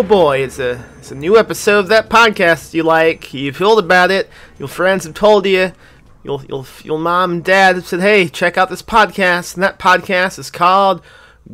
boy, it's a new episode of that podcast you like. You've heard about it. Your friends have told you. Your mom and dad have said, hey, check out this podcast. And that podcast is called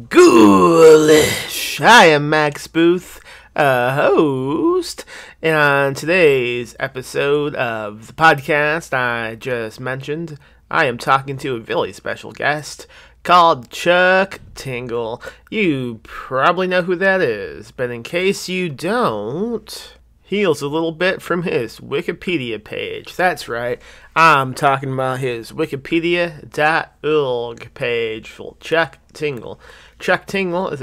Ghoulish. I am Max Booth, host. And on today's episode of the podcast I just mentioned, I am talking to a really special guest called Chuck Tingle. You probably know who that is, but in case you don't, here's a little bit from his Wikipedia page. That's right, I'm talking about his wikipedia.org page for Chuck Tingle. Chuck Tingle is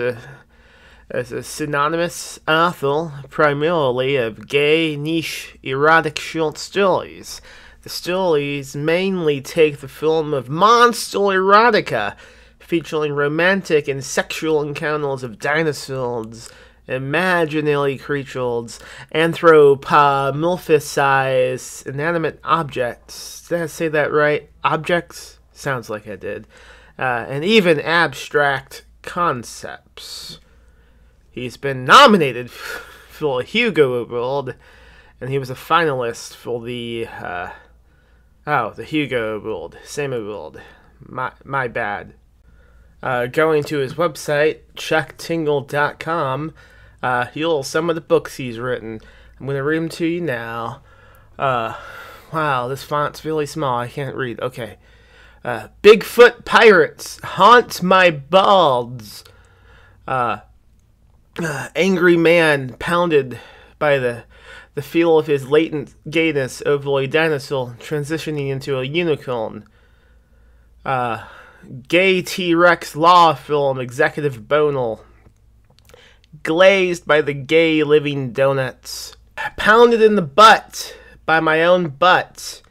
a synonymous author primarily of gay, niche, erotic short stories. The stories mainly take the form of monster erotica, featuring romantic and sexual encounters of dinosaurs, imaginary creatures, anthropomorphized inanimate objects. Did I say that right? Objects? Sounds like I did. And even abstract concepts. He's been nominated for a Hugo Award, and he was a finalist for the Hugo Award. Same award. My bad. Going to his website, chucktingle.com, here's some of the books he's written. I'm going to read them to you now. Wow, this font's really small. I can't read. Okay. Bigfoot Pirates Haunt My Balds. Angry man pounded by the feel of his latent gayness over a dinosaur transitioning into a unicorn. Gay T-Rex law film executive bonal. Glazed by the gay living donuts. Pounded in the butt by my own butt.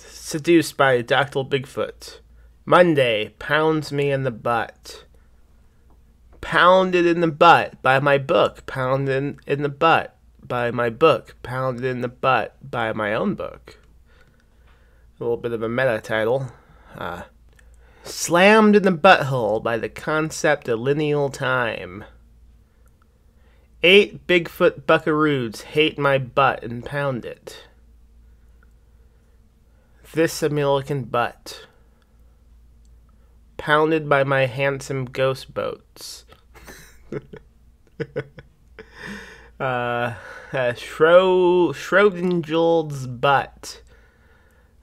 Seduced by Dr. Bigfoot. Monday pounds me in the butt. Pounded in the butt by my book. Pounded in the butt by my book. Pounded in the butt by my own book. A little bit of a meta title. Slammed in the butthole by the concept of lineal time. 8 Bigfoot buckaroos hate my butt and pound it. This American butt. Pounded by my handsome ghost boats. Schrodinger's butt.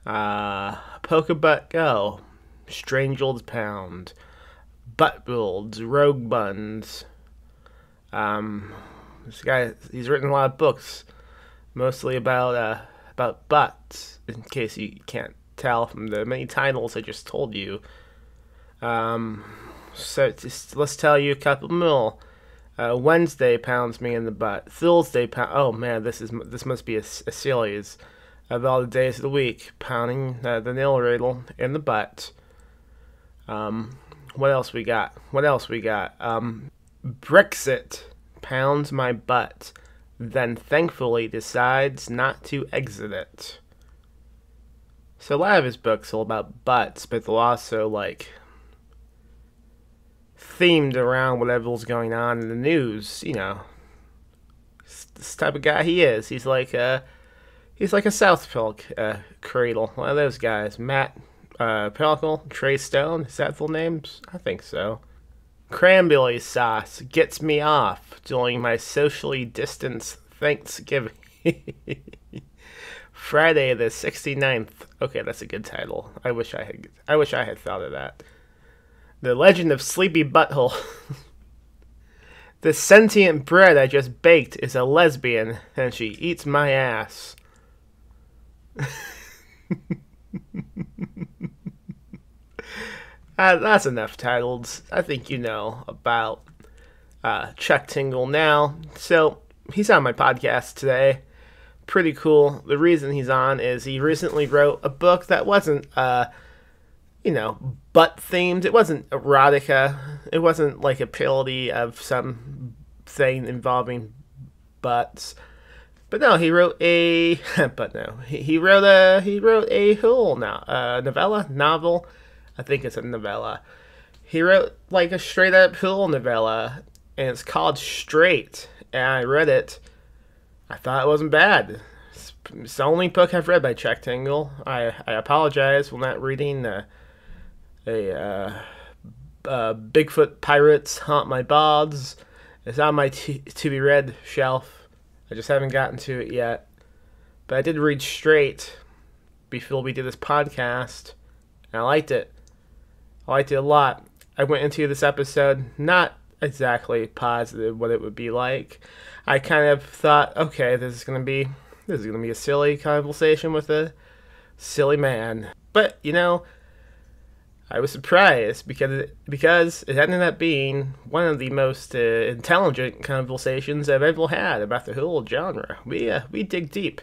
Polka butt go. Strangel's pound. Butt builds. Rogue buns. This guy, he's written a lot of books, mostly about butts, in case you can't tell from the many titles I just told you. So let's tell you a couple more. Wednesday pounds me in the butt. Thursday oh man, this must be a series of all the days of the week pounding the narrator in the butt. What else we got? Brexit pounds my butt, then thankfully decides not to exit it. So a lot of his books are about butts, but they're also like themed around whatever's going on in the news. You know, this type of guy he is. He's like a South Park cradle. One of those guys. Matt Pellicle, Trey Stone. Is that full names? I think so. Cranberry sauce gets me off during my socially distanced Thanksgiving. Friday the 69th. Okay, that's a good title. I wish I had thought of that. The Legend of Sleepy Butthole. The sentient bread I just baked is a lesbian, and she eats my ass. That's enough titles. I think you know about Chuck Tingle now. So, he's on my podcast today. Pretty cool. The reason he's on is he recently wrote a book that wasn't, butt themed. It wasn't erotica. It wasn't like a parody of some thing involving butts. But no, he wrote a. He wrote a whole novel. I think it's a novella. He wrote like a straight up Peele novella and it's called Straight. And I read it. I thought it wasn't bad. It's the only book I've read by Chuck Tingle. I apologize for not reading Bigfoot Pirates Haunt My Bods. It's on my to be read shelf. I just haven't gotten to it yet. But I did read Straight before we did this podcast, and I liked it. I liked it a lot. I went into this episode not exactly positive what it would be like. I kind of thought, okay, this is gonna be a silly conversation with a silly man. But I was surprised because it ended up being one of the most intelligent conversations I've ever had about the whole genre. We dig deep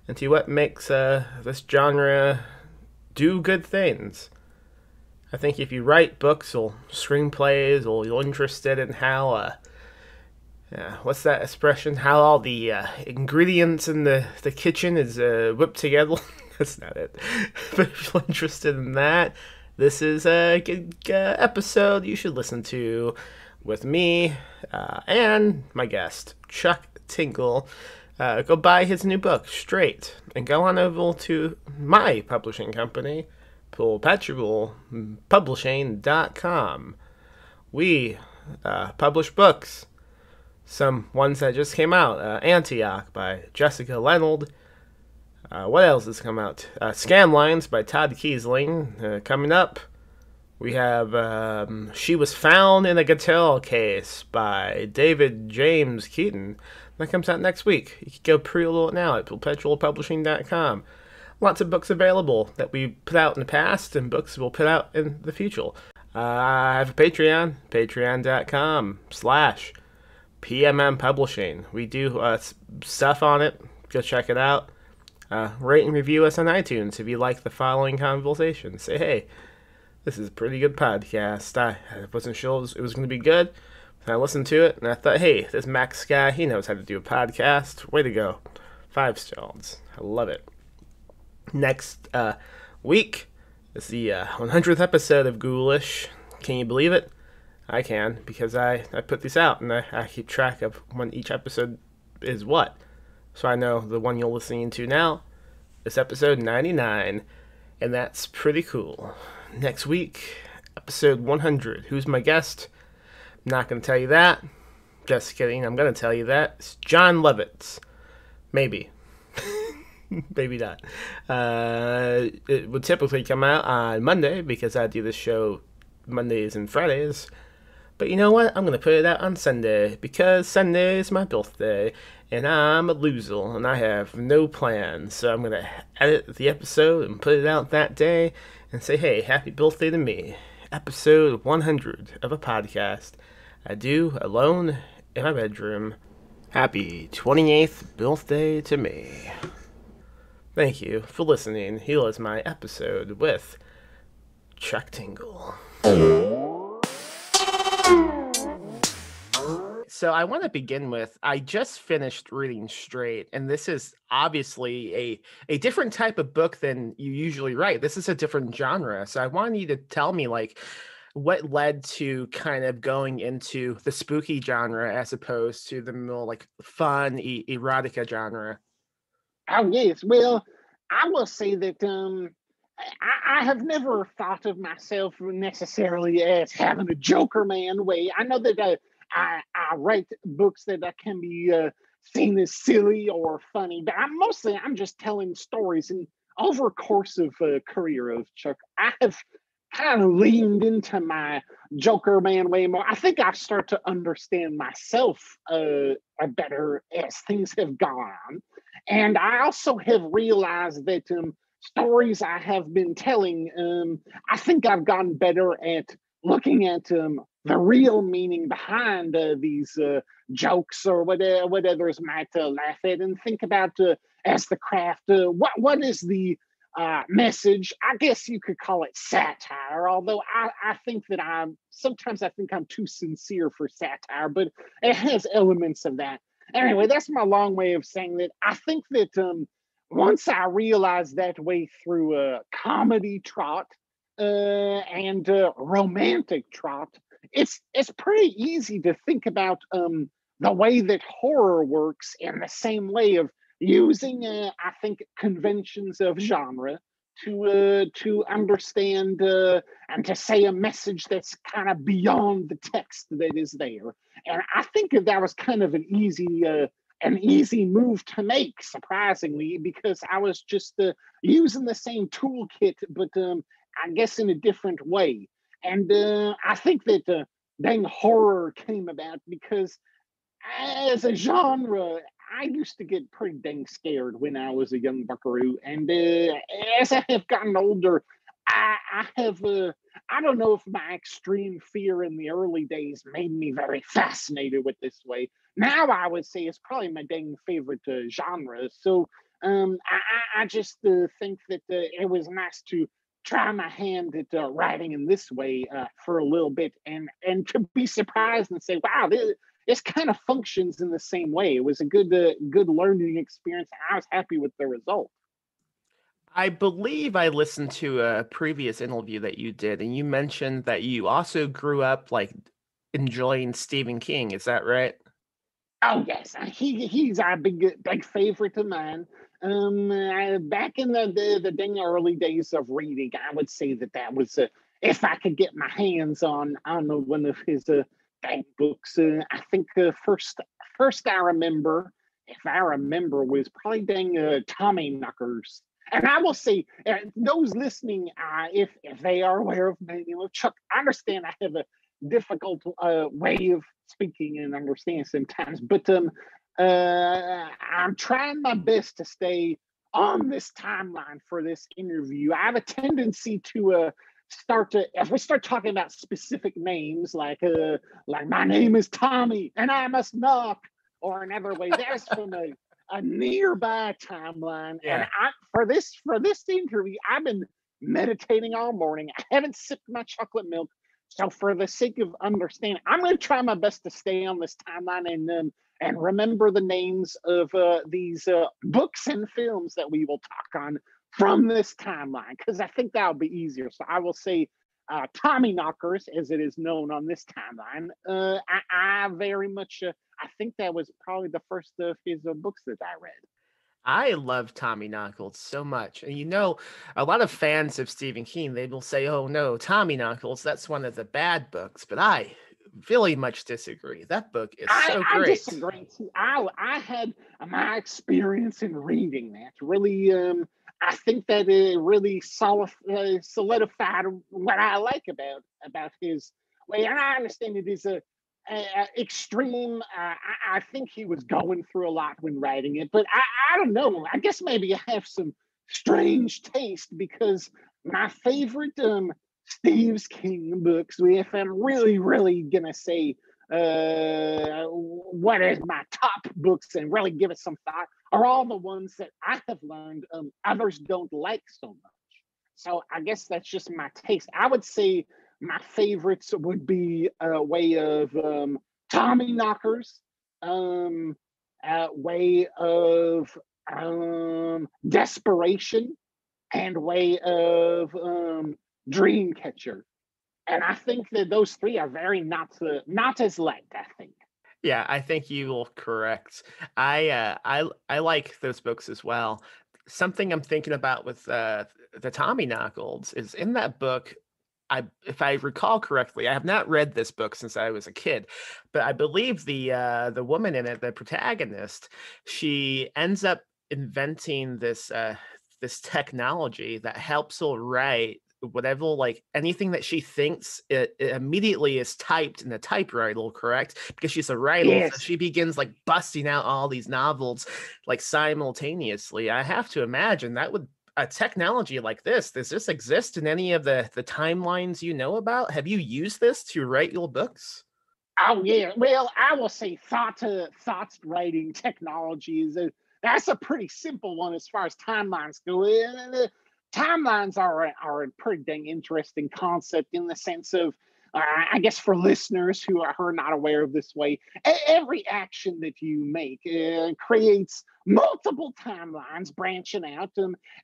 into what makes this genre do good things. I think if you write books or screenplays or you're interested in how what's that expression? How all the ingredients in the kitchen is whipped together. That's not it. But if you're interested in that, this is a good episode you should listen to with me and my guest, Chuck Tingle. Go buy his new book, Straight, and go on over to my publishing company, unpopularpublishing.com. We publish books. Some ones that just came out. Antioch by Jessica Leonard. What else has come out? Scam Lines by Todd Kiesling. Coming up, we have She Was Found in a Guitar Case by David James Keaton. That comes out next week. You can go pre-order it now at perpetualpublishing.com. Lots of books available that we put out in the past and books we'll put out in the future. I have a Patreon, patreon.com/PMM Publishing. We do stuff on it. Go check it out. Rate and review us on iTunes if you like the following conversation. Say, hey, this is a pretty good podcast. I wasn't sure it was going to be good. I listened to it, and I thought, hey, this Max guy, he knows how to do a podcast. Way to go. 5 stars. I love it. Next week is the 100th episode of Ghoulish. Can you believe it? I can, because I put these out, and I keep track of when each episode is what. So I know the one you're listening to now is episode 99, and that's pretty cool. Next week, episode 100. Who's my guest? I'm not going to tell you that. Just kidding. I'm going to tell you that. It's John Lovitz. Maybe. Maybe not. It would typically come out on Monday because I do this show Mondays and Fridays. But you know what? I'm going to put it out on Sunday because Sunday is my birthday and I'm a loser and I have no plans. So I'm going to edit the episode and put it out that day and say, hey, happy birthday to me. Episode 100 of a podcast I do alone in my bedroom. Happy 28th birthday to me. Thank you for listening. Here is my episode with Chuck Tingle. So I want to begin with, I just finished reading Straight, and this is obviously a different type of book than you usually write. This is a different genre. So I wanted you to tell me, like, what led to kind of going into the spooky genre as opposed to the more, like, fun, erotica genre? Oh yes, well, I will say that I have never thought of myself necessarily as having a Joker man way. I know that I write books that can be seen as silly or funny, but I'm just telling stories. And over a course of a career of Chuck, I have kind of leaned into my Joker man way more. I think I start to understand myself better as things have gone on. And I also have realized that stories I have been telling, I think I've gotten better at looking at the real meaning behind these jokes or what others might laugh at, and think about as the craft, what is the message. I guess you could call it satire, although I think that sometimes I think I'm too sincere for satire, but it has elements of that. Anyway, that's my long way of saying that I think that once I realized that way through a comedy trot and romantic trot, it's pretty easy to think about the way that horror works in the same way of using I think conventions of genre to understand and to say a message that's kind of beyond the text that is there. And I think that was kind of an easy move to make, surprisingly, because I was just using the same toolkit, but I guess in a different way. And I think that dang horror came about because as a genre, I used to get pretty dang scared when I was a young buckaroo, and as I have gotten older, I have I don't know if my extreme fear in the early days made me very fascinated with this way. Now I would say it's probably my dang favorite genre. So I just think that it was nice to try my hand at writing in this way for a little bit, and to be surprised and say, "Wow, this kind of functions in the same way." It was a good learning experience. I was happy with the result. I believe I listened to a previous interview that you did, and you mentioned that you also grew up like enjoying Stephen King. Is that right? Oh yes, he's a big favorite of mine. Back in the dang early days of reading, I would say that was if I could get my hands on one of his dang books. I think first I remember, if I remember, was probably dang Tommy Knockers. And I will say, those listening, if they are aware of my name of Chuck, I understand I have a difficult way of speaking and understanding sometimes, but I'm trying my best to stay on this timeline for this interview. I have a tendency to start to, if we start talking about specific names like my name is Tommy and I must knock, or another way that's from a nearby timeline. And Yeah. for this interview, I've been meditating all morning. I haven't sipped my chocolate milk. So for the sake of understanding, I'm going to try my best to stay on this timeline and remember the names of these books and films that we will talk on from this timeline, because I think that'll be easier. So I will say Tommy Knockers, as it is known on this timeline. I very much, I think that was probably the first of his books that I read. I love Tommy Knuckles so much. And a lot of fans of Stephen King, they will say, oh no, Tommy Knuckles, that's one of the bad books. But I very much disagree. That book is so I great. disagree too. I had my experience in reading that really. I think that it really solidified what I like about his way. And I understand it is a extreme. I think he was going through a lot when writing it, but I don't know. I guess maybe I have some strange taste because my favorite Steve's King books, if I'm really gonna say what is my top books and really give it some thought, are all the ones that I have learned others don't like so much. So I guess that's just my taste. I would say my favorites would be a way of Tommy Knockers, um, a way of Desperation, and way of Dreamcatcher. And I think that those three are very not as liked, I think. Yeah, I think you will correct. I like those books as well. Something I'm thinking about with the Tommy Knuckles is in that book. If I recall correctly, I have not read this book since I was a kid, but I believe the woman in it, the protagonist, she ends up inventing this technology that helps her write whatever, like anything that she thinks, it immediately is typed in a typewriter, correct? Because she's a writer, so Yes. she begins like busting out all these novels like simultaneously. I have to imagine that would a technology like this, does this exist in any of the timelines you know about? Have you used this to write your books? Oh yeah. Well, I will say thoughts writing technology is that's a pretty simple one as far as timelines go. Timelines are a pretty dang interesting concept in the sense of I guess for listeners who are not aware of this way, every action that you make creates multiple timelines branching out,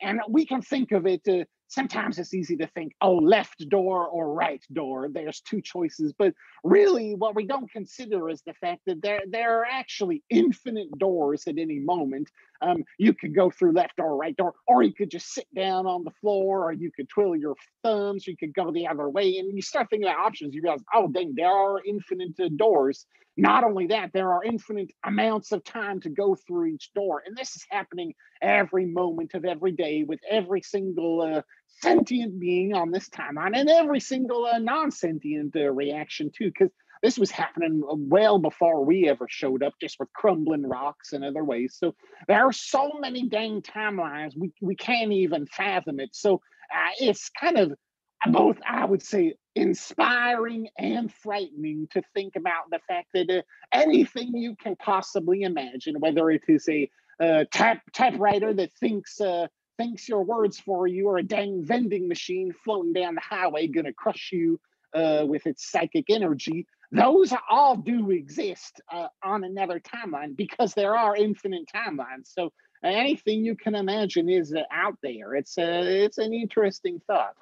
and we can think of it sometimes it's easy to think, oh, left door or right door. There's two choices, but really, what we don't consider is the fact that there are actually infinite doors at any moment. You could go through left or right door, or you could just sit down on the floor, or you could twiddle your thumbs, or you could go the other way. And you start thinking about options, you realize, oh, dang, there are infinite doors. Not only that, there are infinite amounts of time to go through each door. And this is happening every moment of every day with every single sentient being on this timeline and every single non sentient reaction, too. Because this was happening well before we ever showed up, just with crumbling rocks and other ways. So there are so many dang timelines, we can't even fathom it. So it's kind of both, I would say, inspiring and frightening to think about the fact that anything you can possibly imagine, whether it is a typewriter that thinks your words for you, or a dang vending machine floating down the highway gonna crush you with its psychic energy. Those all do exist on another timeline because there are infinite timelines. So anything you can imagine is out there. It's an interesting thought.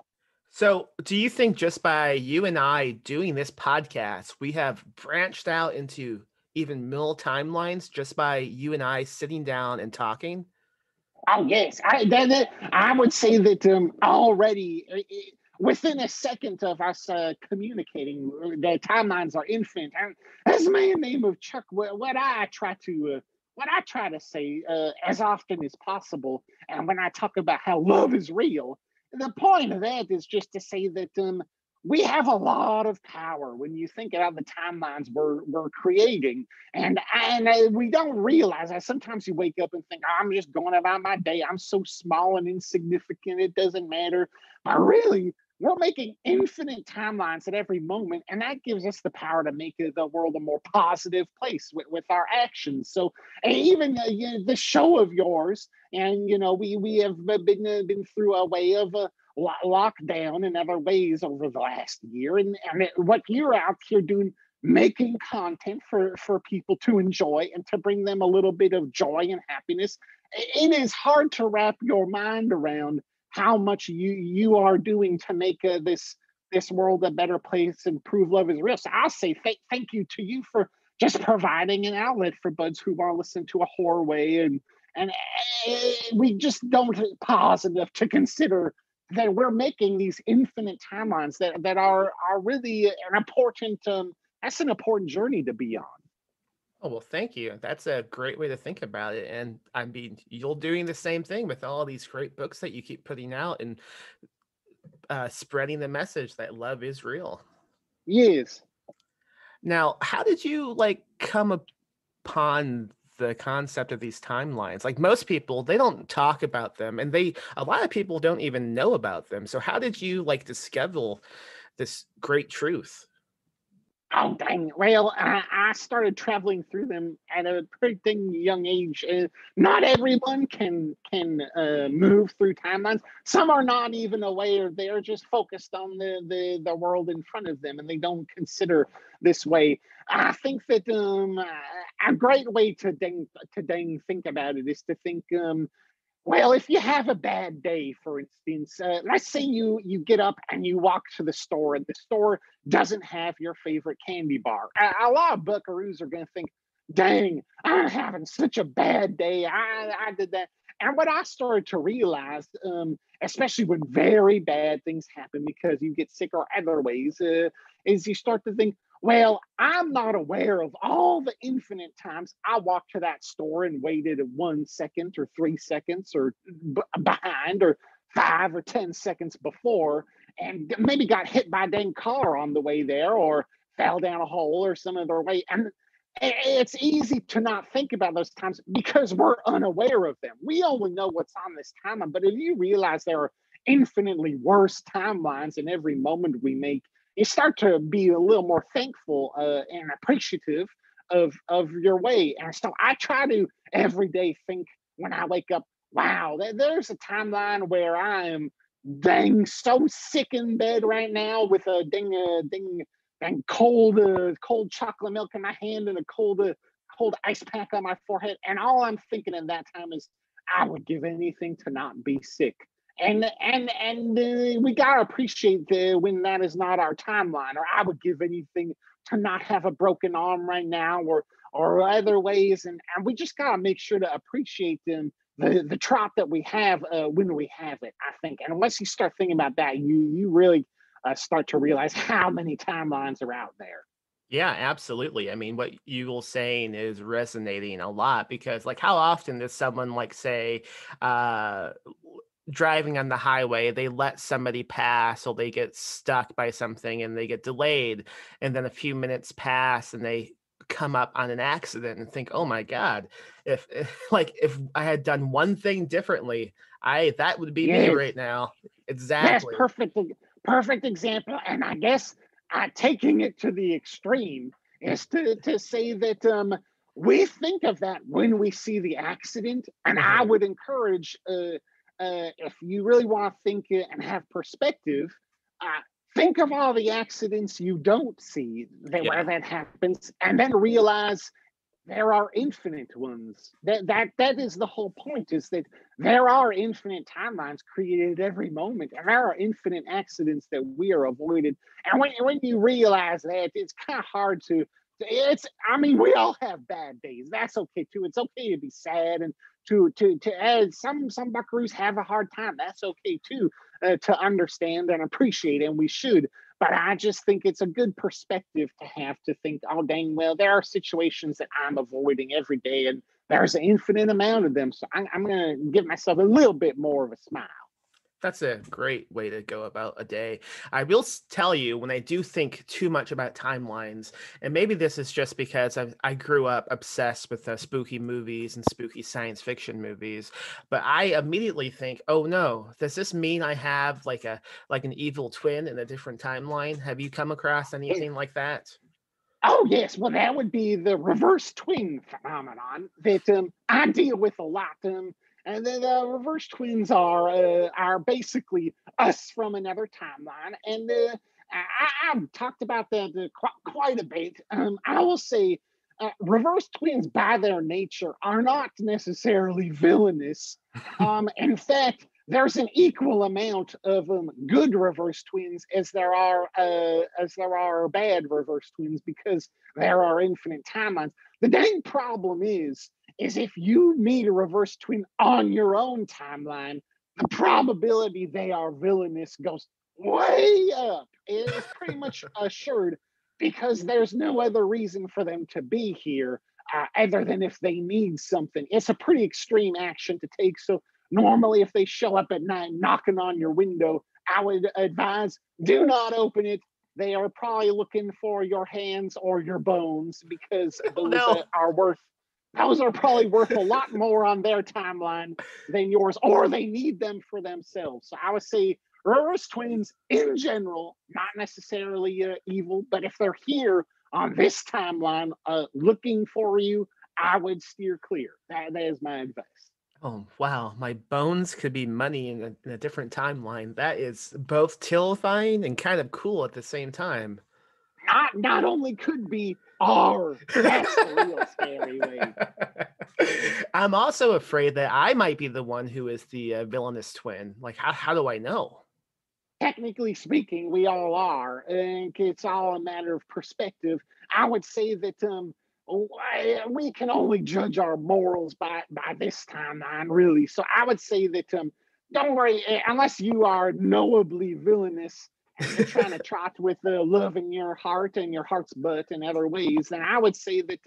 So, do you think just by you and I doing this podcast, we have branched out into even mill timelines just by you and I sitting down and talking? Oh yes, I would say that already within a second of us communicating, the timelines are infinite. And as a man named of Chuck, what I try to say as often as possible, and when I talk about how love is real, the point of that is just to say that we have a lot of power when you think about the timelines we're creating, and we don't realize that. Sometimes you wake up and think, oh, I'm just going about my day, I'm so small and insignificant, it doesn't matter. But really, we're making infinite timelines at every moment, and that gives us the power to make the world a more positive place with our actions. So even the show of yours, and we have been through a way of lockdown and other ways over the last year, and what you're out here doing, making content for people to enjoy and to bring them a little bit of joy and happiness. It is hard to wrap your mind around how much you are doing to make this world a better place and prove love is real. So I'll say thank you to you for just providing an outlet for buds who want to listen to a horror way, and we just don't pause enough to consider that we're making these infinite timelines that are really an important that's an important journey to be on. Oh, well, thank you. That's a great way to think about it. And I mean, you're doing the same thing with all these great books that you keep putting out and spreading the message that love is real. Yes. Now, how did you like come upon the concept of these timelines? Like most people, they don't talk about them, and a lot of people don't even know about them. So how did you like discover this great truth? Oh dang! Well, I started traveling through them at a pretty dang young age. Not everyone can move through timelines. Some are not even aware; they're just focused on the world in front of them, and they don't consider this way. I think that a great way to dang think about it is to think. Well, if you have a bad day, for instance, let's say you get up and you walk to the store, and the store doesn't have your favorite candy bar. A lot of buckaroos are going to think, "Dang, I'm having such a bad day. I did that." And what I started to realize, especially when very bad things happen because you get sick or other ways, is you start to think, well, I'm not aware of all the infinite times I walked to that store and waited 1 second or 3 seconds or behind, or 5 or 10 seconds before, and maybe got hit by a dang car on the way there, or fell down a hole or some other way. And it's easy to not think about those times because we're unaware of them. We only know what's on this timeline. But if you realize there are infinitely worse timelines in every moment we make, you start to be a little more thankful and appreciative of your way. And so I try to every day think when I wake up, wow, there's a timeline where I am dang so sick in bed right now with a dang cold chocolate milk in my hand and a cold ice pack on my forehead. And all I'm thinking in that time is, I would give anything to not be sick. and we gotta appreciate when that is not our timeline. Or I would give anything to not have a broken arm right now, or other ways. And we just gotta make sure to appreciate them. The trop that we have when we have it, I think. And once you start thinking about that, you really start to realize how many timelines are out there. Yeah, absolutely. I mean, what you were saying is resonating a lot because, like, how often does someone, like, say, driving on the highway, they let somebody pass or they get stuck by something and they get delayed, and then a few minutes pass and they come up on an accident and think, "Oh my god, if I had done one thing differently, I that would be me Yes, right now." that's Exactly. perfect example. And I guess taking it to the extreme is to say that we think of that when we see the accident. And I Mhm. would encourage, if you really want to think and have perspective, uh, think of all the accidents you don't see that where Yeah. that happens, and then realize there are infinite ones. That is the whole point, is that there are infinite timelines created every moment, and there are infinite accidents that we are avoided. And when you realize that, it's kind of hard to it's I mean, we all have bad days. That's okay too. It's okay to be sad, and to add some buckaroos have a hard time. That's okay too, to understand and appreciate, and we should. But I just think it's a good perspective to have, to think, oh, dang, well, there are situations that I'm avoiding every day, and there's an infinite amount of them. So I'm going to give myself a little bit more of a smile. That's a great way to go about a day. I will tell you, when I do think too much about timelines, and maybe this is just because I grew up obsessed with spooky movies and spooky science fiction movies, but I immediately think, oh no, does this mean I have like an evil twin in a different timeline? Have you come across Yeah. anything like that? Oh, yes. Well, that would be the reverse twin phenomenon that I deal with a lot. And then reverse twins are basically us from another timeline. And I've talked about that quite a bit. I will say reverse twins, by their nature, are not necessarily villainous. In fact, there's an equal amount of good reverse twins as there are bad reverse twins, because there are infinite timelines. The dang problem is if you meet a reverse twin on your own timeline, the probability they are villainous goes way up. It is pretty much assured, because there's no other reason for them to be here, other than if they need something. It's a pretty extreme action to take. So normally, if they show up at night knocking on your window, I would advise, do not open it. They are probably looking for your hands or your bones, because Oh no. those are probably worth a lot more on their timeline than yours, or they need them for themselves. So I would say reverse twins in general, not necessarily evil, but if they're here on this timeline looking for you, I would steer clear. That is my advice. Oh, wow. My bones could be money in a different timeline. That is both terrifying and kind of cool at the same time. Not only could be, are. That's the real scary way. I'm also afraid that I might be the one who is the villainous twin. Like, how do I know? Technically speaking, we all are, and it's all a matter of perspective. I would say that we can only judge our morals by this timeline, really. So I would say that don't worry, unless you are knowably villainous and you're trying to trot with love in your heart and your heart's butt in other ways, then I would say that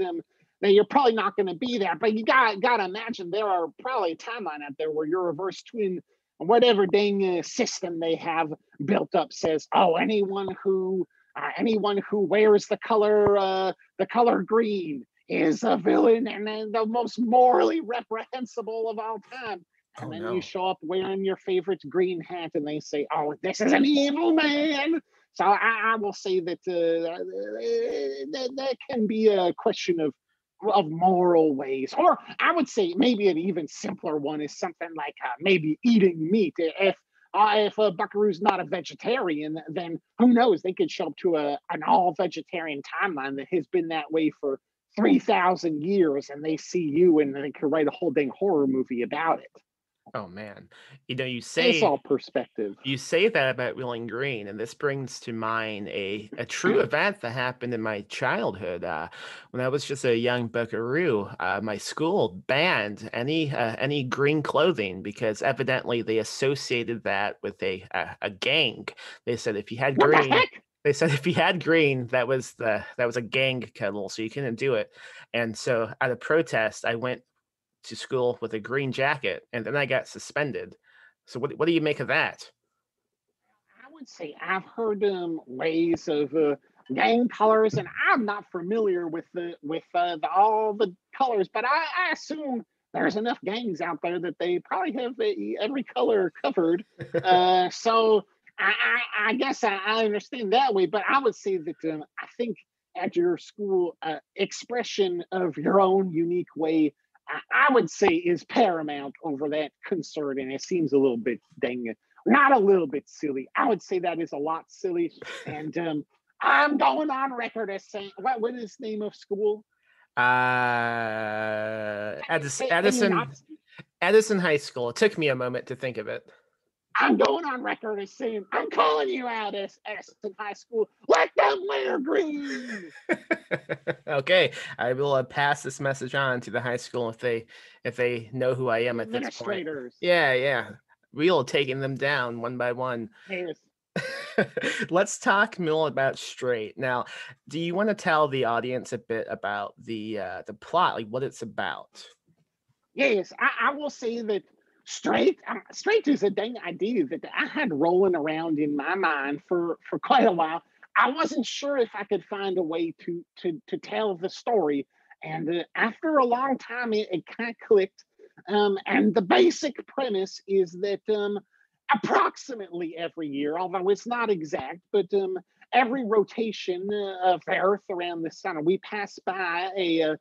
you're probably not going to be there. But you got to imagine there are probably a timeline out there where your reverse twin, whatever dang system they have built up, says, oh, anyone who wears the color green is a villain, and then the most morally reprehensible of all time. And Oh then you no. show up wearing your favorite green hat, and they say, "Oh, this is an evil man." So I will say that that can be a question of moral ways. Or I would say maybe an even simpler one is something like maybe eating meat. If a buckaroo's not a vegetarian, then who knows? They could show up to an all vegetarian timeline that has been that way for 3,000 years, and they see you, and they could write a whole dang horror movie about it. Oh man, you It's say all perspective. you say that about Wheeling Green, and this brings to mind a true event that happened in my childhood. When I was just a young buckaroo, my school banned any green clothing because evidently they associated that with a gang. They said if you had What the green, heck? they said if you had green, that was a gang color, so you couldn't do it. And so, out of protest, I went to school with a green jacket, and then I got suspended. So, what do you make of that? I would say I've heard ways of gang colors, and I'm not familiar with all the colors, but I assume there's enough gangs out there that they probably have every color covered. So I guess I understand that way, but I would say that I think at your school, expression of your own unique way, I would say is paramount over that concern, and it seems a little bit dang not a little bit silly. I would say that is a lot silly. And I'm going on record as saying, what is the name of school? Can you not? Edison High School. It took me a moment to think of it. I'm going on record as saying, I'm calling you out as in high school. Let them wear green. Okay, I will pass this message on to the high school if they know who I am The at this point. administrators. Yeah, yeah. We'll taking them down one by one. Yes. Let's talk more about Straight. Now, do you want to tell the audience a bit about the plot, like what it's about? Yes, I will say that straight is a dang idea that I had rolling around in my mind for quite a while. I wasn't sure if I could find a way to tell the story, and after a long time, it kind of clicked. And the basic premise is that approximately every year, although it's not exact, but every rotation of Earth around the sun, we pass by a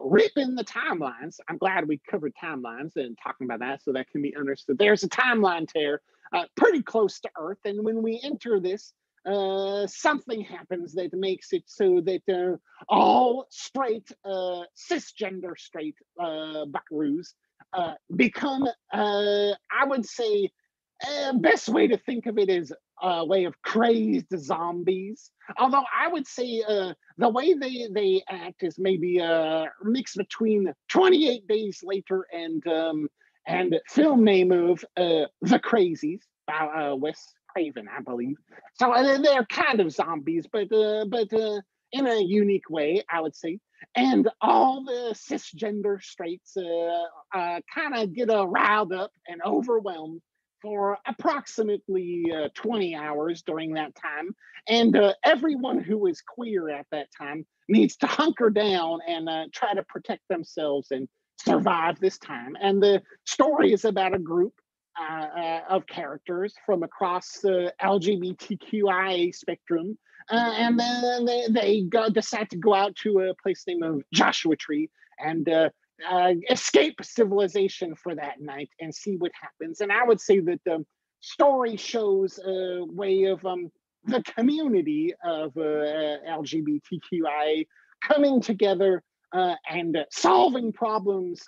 rip in the timelines. I'm glad we covered timelines and talking about that so that can be understood. There's a timeline tear pretty close to Earth, and when we enter this, something happens that makes it so that all straight, cisgender straight buckaroos become, I would say, best way to think of it is a way of crazed zombies. Although I would say the way they act is maybe a mix between 28 Days Later and film name of The Crazies by Wes Craven, I believe. So they're kind of zombies, but in a unique way, I would say. And all the cisgender straights kind of get riled up and overwhelmed for approximately 20 hours during that time. And everyone who is queer at that time needs to hunker down and try to protect themselves and survive this time. And the story is about a group of characters from across the LGBTQIA spectrum. And then they decide to go out to a place named Joshua Tree and escape civilization for that night and see what happens. And I would say that the story shows a way of the community of LGBTQIA coming together and solving problems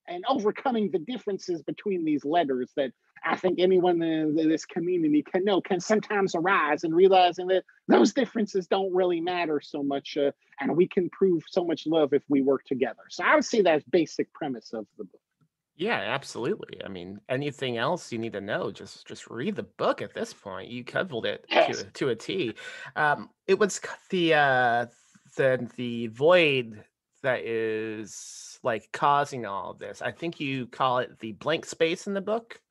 and overcoming the differences between these letters that I think anyone in this community can know can sometimes arise, and realizing that those differences don't really matter so much, and we can prove so much love if we work together. So I would say that's basic premise of the book. Yeah, absolutely. I mean, anything else you need to know, just read the book at this point. You covered it Yes. to a T. It was the void that is like causing all of this. I think you call it the blank space in the book.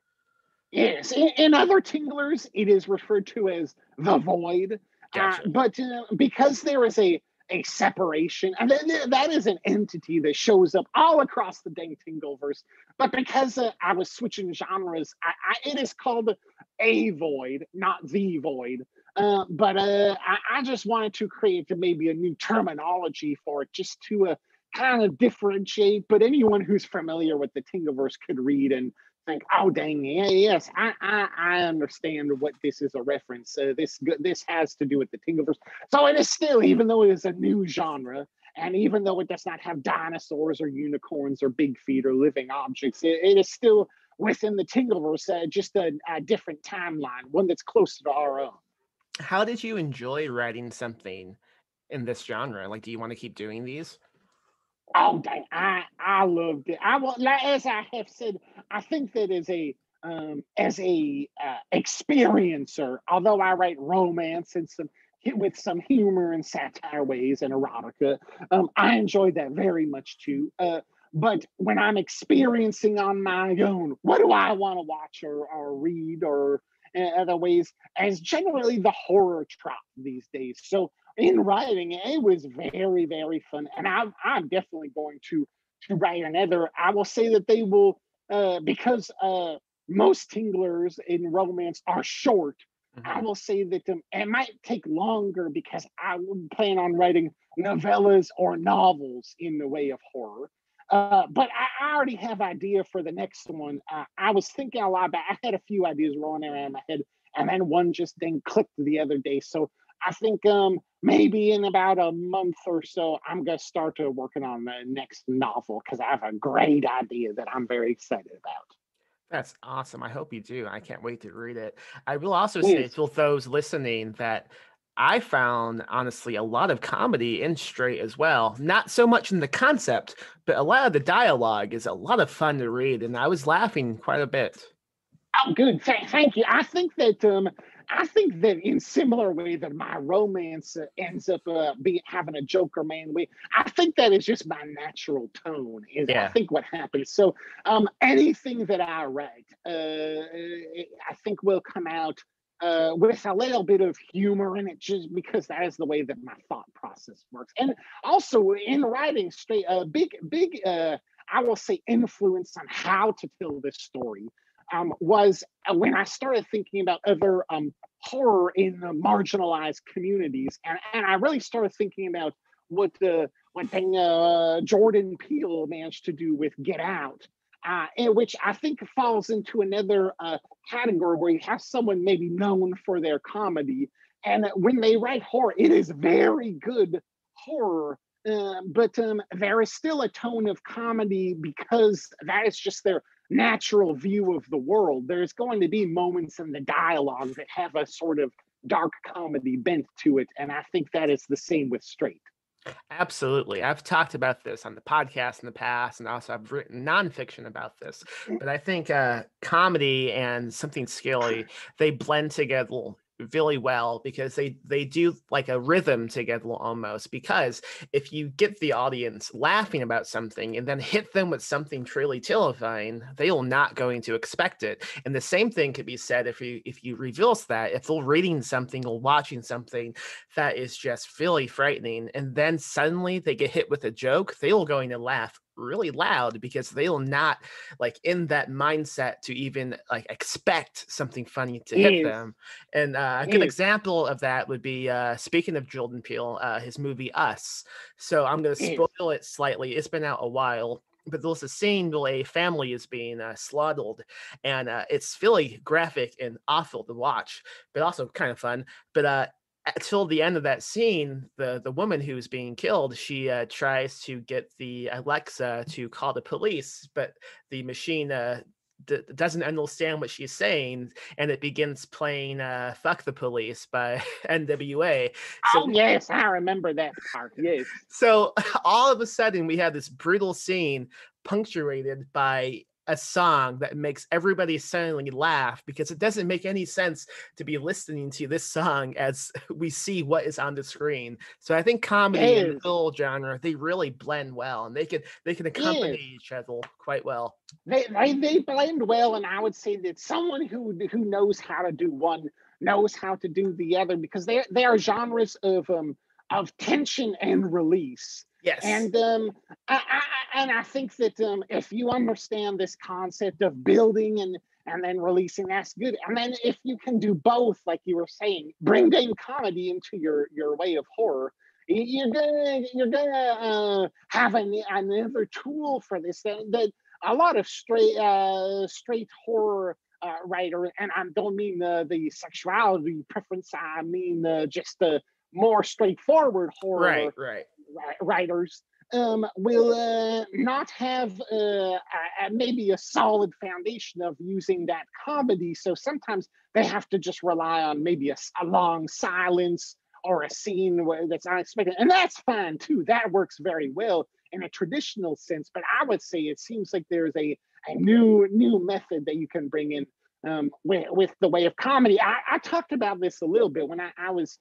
Yes, in other Tinglers, it is referred to as the Void, Gotcha. but because there is a separation, and that is an entity that shows up all across the dang Tingleverse. But because I was switching genres, it is called a Void, not the Void. But I just wanted to create maybe a new terminology for it, just to kind of differentiate. But anyone who's familiar with the Tingleverse could read and think, oh dang, yeah, yes, I understand what this is a reference. This has to do with the Tingleverse. So it is still, even though it is a new genre, and even though it does not have dinosaurs or unicorns or big feet or living objects, it is still within the Tingleverse, just a different timeline, one that's closer to our own. How did you enjoy writing something in this genre? Like, do you want to keep doing these? Oh, dang! I loved it. I want, like, as I have said, I think that as a experiencer, although I write romance and some with some humor and satire ways and erotica, I enjoy that very much too. But when I'm experiencing on my own, what do I want to watch or read or other ways? As generally the horror trop these days. So in writing, it was very, very fun, and I'm definitely going to write another. I will say that they will because most tinglers in romance are short. I Hmm. will say that it might take longer because I would plan on writing novellas or novels in the way of horror. But I already have idea for the next one. I was thinking a lot, but I had a few ideas rolling around my head, and then one just then clicked the other day. So I think maybe in about a month or so, I'm gonna start working on the next novel because I have a great idea that I'm very excited about. That's awesome. I hope you do. I can't wait to read it. I will also say Yes, to those listening that I found honestly a lot of comedy in Straight as well. Not so much in the concept, but a lot of the dialogue is a lot of fun to read, and I was laughing quite a bit. oh, good. Thank you. I think that in similar way that my romance ends up be having a Joker man way. I think that is just my natural tone. Is I Yeah. think what happens. So anything that I write, I think will come out with a little bit of humor in it, just because that is the way that my thought process works. And also in writing, straight big. I will say influence on how to tell this story was when I started thinking about other horror in the marginalized communities, and I really started thinking about what thing Jordan Peele managed to do with Get Out, in which I think falls into another category where you have someone maybe known for their comedy, and when they write horror, it is very good horror. But there is still a tone of comedy because that is just their natural view of the world. There's going to be moments in the dialogue that have a sort of dark comedy bent to it, and I think that is the same with Straight. Absolutely. I've talked about this on the podcast in the past, and also I've written nonfiction about this. But I think comedy and something scary, they blend together really well because they do like a rhythm together almost. Because if you get the audience laughing about something and then hit them with something truly terrifying, they are not going to expect it. And the same thing could be said if you reveals that if they're reading something or watching something that is just really frightening. And then suddenly they get hit with a joke, they will going to laugh really loud because they will not like in that mindset to even like expect something funny to hit Is them. And a good is example of that would be speaking of Jordan Peele, his movie Us. So I'm going to is spoil it slightly. It's been out a while, but there's a scene where a family is being slaughtered, and it's really graphic and awful to watch, but also kind of fun. But until the end of that scene, the woman who's being killed, she tries to get the Alexa to call the police, but the machine doesn't understand what she's saying, and it begins playing "Fuck the Police" by NWA. So oh yes, I remember that part. Yes, so all of a sudden, we have this brutal scene punctuated by a song that makes everybody suddenly laugh because it doesn't make any sense to be listening to this song as we see what is on the screen. So I think comedy and the is horror genre they really blend well, and they can accompany is each other quite well. they blend well, and I would say that someone who knows how to do one knows how to do the other because they are genres of tension and release. Yes. And I think that if you understand this concept of building and then releasing, that's good. And then if you can do both, like you were saying, bring in comedy into your way of horror, you're gonna have another tool for this that a lot of straight horror writer, and I don't mean the sexuality preference. I mean just the more straightforward Right. horror Right. writers. will not have maybe a solid foundation of using that comedy. So sometimes they have to just rely on maybe a long silence or a scene that's unexpected. And that's fine too. That works very well in a traditional sense. But I would say it seems like there's a new method that you can bring in with the way of comedy. I talked about this a little bit when I was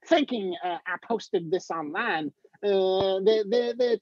thinking. I posted this online that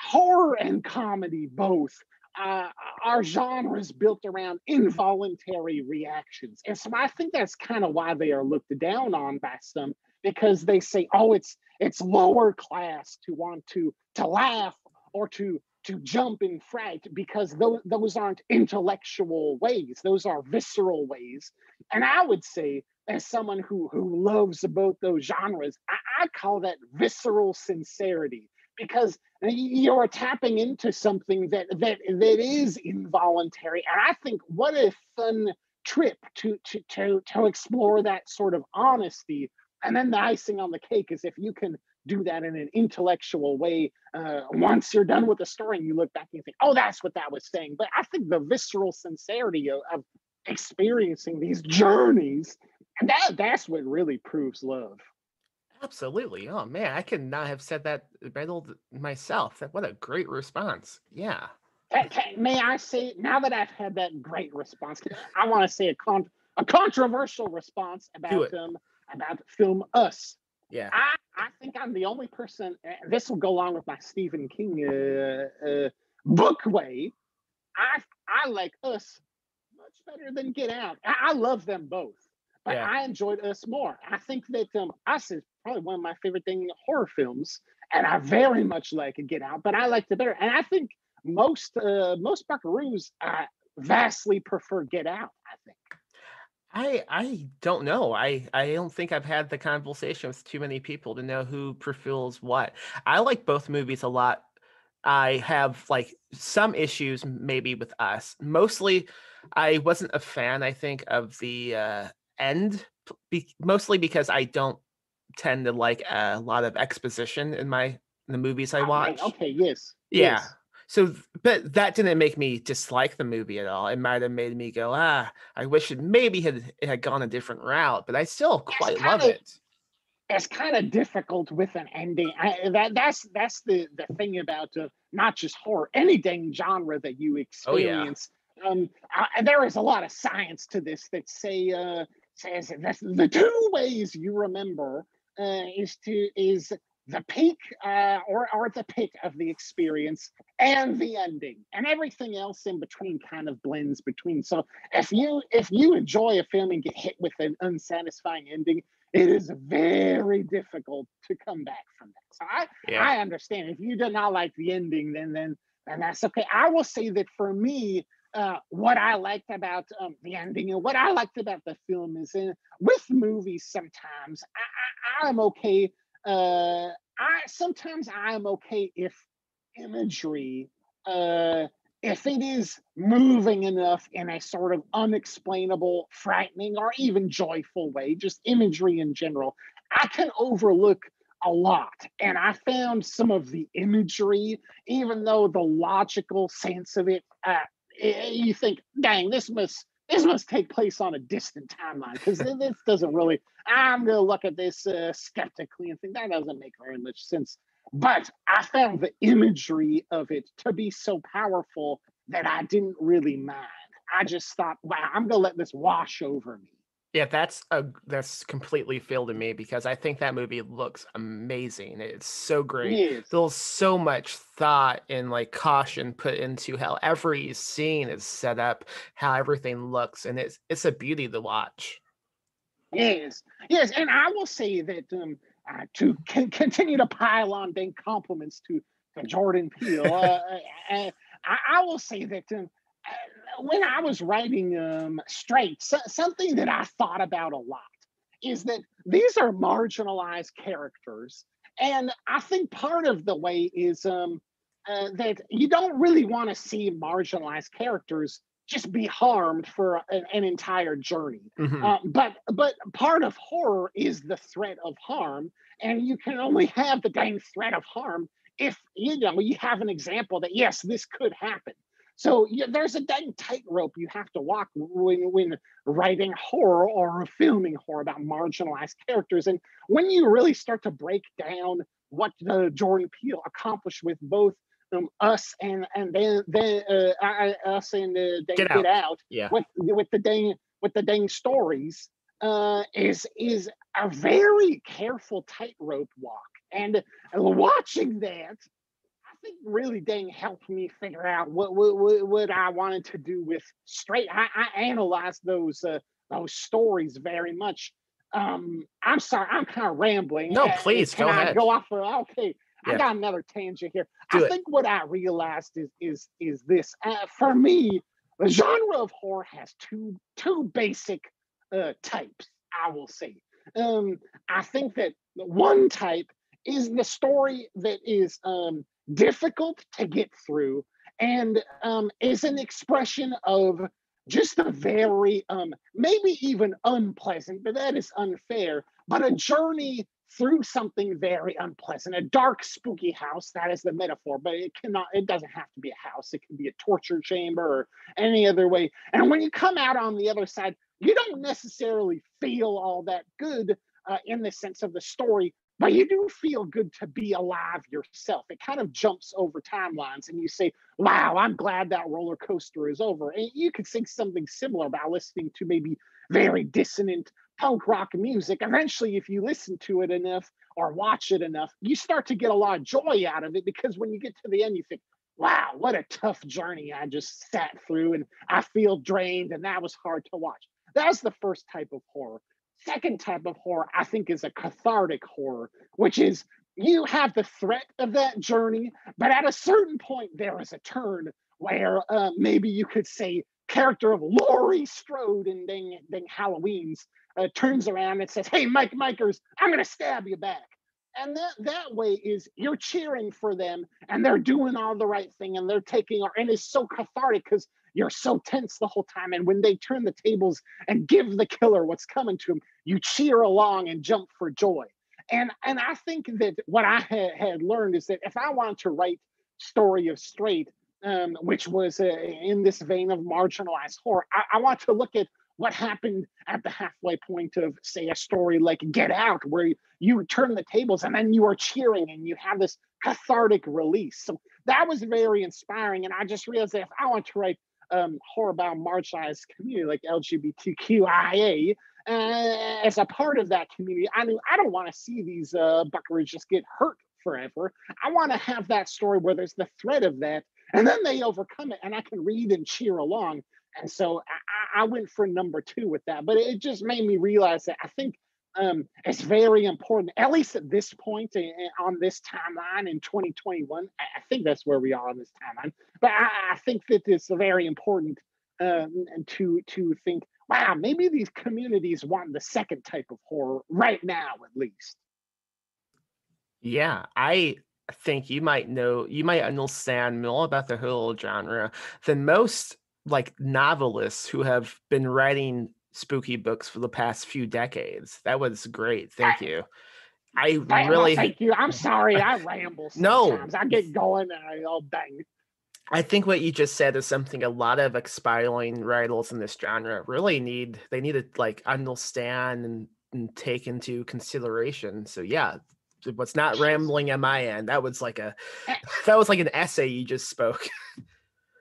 horror and comedy both uh, are genres built around involuntary reactions, and so I think that's kind of why they are looked down on by some, because they say, "Oh, it's lower class to want to laugh or to jump in fright because those aren't intellectual ways; those are visceral ways." And I would say, as someone who loves both those genres, I call that visceral sincerity, because you're tapping into something that is involuntary. And I think what a fun trip to explore that sort of honesty. And then the icing on the cake is if you can do that in an intellectual way. Once you're done with the story and you look back and you think, oh, that's what that was saying. But I think the visceral sincerity of experiencing these journeys, and that's what really proves love. Absolutely. Oh man, I could not have said that better myself. What a great response. Yeah. May I say, now that I've had that great response, I want to say a controversial response Do it. about film Us. Yeah. I think I'm the only person. This will go along with my Stephen King book way. I like Us much better than Get Out. I love them both, but Yeah. I enjoyed Us more. I think that Us is probably one of my favorite thing horror films, and I very much like Get Out, but I liked it better. And I think most Buckaroos vastly prefer Get Out. I think. I don't know. I don't think I've had the conversation with too many people to know who prefers what. I like both movies a lot. I have like some issues maybe with Us. Mostly I wasn't a fan, I think, of the end mostly because I don't tend to like a lot of exposition in the movies I Right. watch. Okay. Yes. Yeah. Yes. So, but that didn't make me dislike the movie at all. It might have made me go, I wish it had gone a different route, but I still It's quite love kind of it. it's kind of difficult with an ending. That's the thing about not just horror, any dang genre that you Oh yeah. experience. There is a lot of science to this that says that the two ways you remember is the peak or the pick of the experience and the ending, and everything else in between kind of blends between. So if you enjoy a film and get hit with an unsatisfying ending, it is very difficult to come back from that. So Yeah. I understand if you do not like the ending, then that's okay. I will say that for me, what I liked about the ending and what I liked about the film is with movies sometimes I'm okay. I sometimes I'm okay if imagery uh if it is moving enough in a sort of unexplainable, frightening, or even joyful way, just imagery in general, I can overlook a lot. And I found some of the imagery, even though the logical sense of it, you think, dang, this must take place on a distant timeline because this doesn't really. I'm going to look at this skeptically and think that doesn't make very much sense. But I found the imagery of it to be so powerful that I didn't really mind. I just thought, wow, I'm going to let this wash over me. Yeah, that's completely filled to me because I think that movie looks amazing. It's so great. Yes, There's so much thought and like caution put into how every scene is set up, how everything looks, and it's a beauty to watch. yes, yes. And I will say that to continue to pile on dang compliments to Jordan Peele, I will say that when I was writing Straight, something that I thought about a lot is that these are marginalized characters. And I think part of the way is that you don't really want to see marginalized characters just be harmed for an entire journey. Hmm. But part of horror is the threat of harm, and you can only have the dang threat of harm if you have an example that yes, this could happen. So there's a dang tightrope you have to walk when writing horror or filming horror about marginalized characters. And when you really start to break down what Jordan Peele accomplished with both us and then us and then Get Get Out. Out Yeah. with the dang stories is a very careful tightrope walk. And watching that, I think really dang helped me figure out what I wanted to do with straight. I analyzed those stories very much. I'm sorry, I'm kind of rambling. No, please Can go I ahead. go off for okay? I Yeah. got another tangent here. I Do it. think what I realized is this. For me, the genre of horror has two basic types. I will say. I think that one type is the story that is difficult to get through and is an expression of just a very maybe even unpleasant, but that is unfair, but a journey through something very unpleasant, a dark spooky house. That is the metaphor, but it doesn't have to be a house. It can be a torture chamber or any other way. And when you come out on the other side, you don't necessarily feel all that good in the sense of the story, but you do feel good to be alive yourself. It kind of jumps over timelines, and you say, wow, I'm glad that roller coaster is over. And you could think something similar about listening to maybe very dissonant punk rock music. Eventually, if you listen to it enough or watch it enough, you start to get a lot of joy out of it, because when you get to the end, you think, wow, what a tough journey I just sat through, and I feel drained, and that was hard to watch. That's the first type of horror. Second type of horror, I think, is a cathartic horror, which is you have the threat of that journey, but at a certain point, there is a turn where maybe you could say character of Laurie Strode in Dang Halloween's turns around and says, "Hey, Mike Mikers, I'm going to stab you back." And that way is you're cheering for them, and they're doing all the right thing, and they're taking, and it's so cathartic because you're so tense the whole time. And when they turn the tables and give the killer what's coming to him, you cheer along and jump for joy. And I think that what I had learned is that if I wanted to write Story of Straight, which was in this vein of marginalized horror, I want to look at what happened at the halfway point of, say, a story like Get Out, where you turn the tables and then you are cheering and you have this cathartic release. So that was very inspiring. And I just realized that if I want to write horror about marginalized community like LGBTQIA, as a part of that community, I mean, I don't want to see these buckaroos just get hurt forever. I want to have that story where there's the threat of that, and then they overcome it, and I can read and cheer along. And so I went for number two with that, but it just made me realize that I think it's very important, at least at this point on this timeline in 2021. I think that's where we are on this timeline. But I think that it's very important to think, wow, maybe these communities want the second type of horror right now, at least. Yeah, I think you might understand more about the whole genre than most like novelists who have been writing spooky books for the past few decades. That was great. Thank you. I Well, really thank you. I'm sorry, I ramble no. sometimes. I get going and oh dang. I think what you just said is something a lot of aspiring writers in this genre really need. They need to like understand and take into consideration. So yeah, it was not rambling on my end. That was like an essay you just spoke.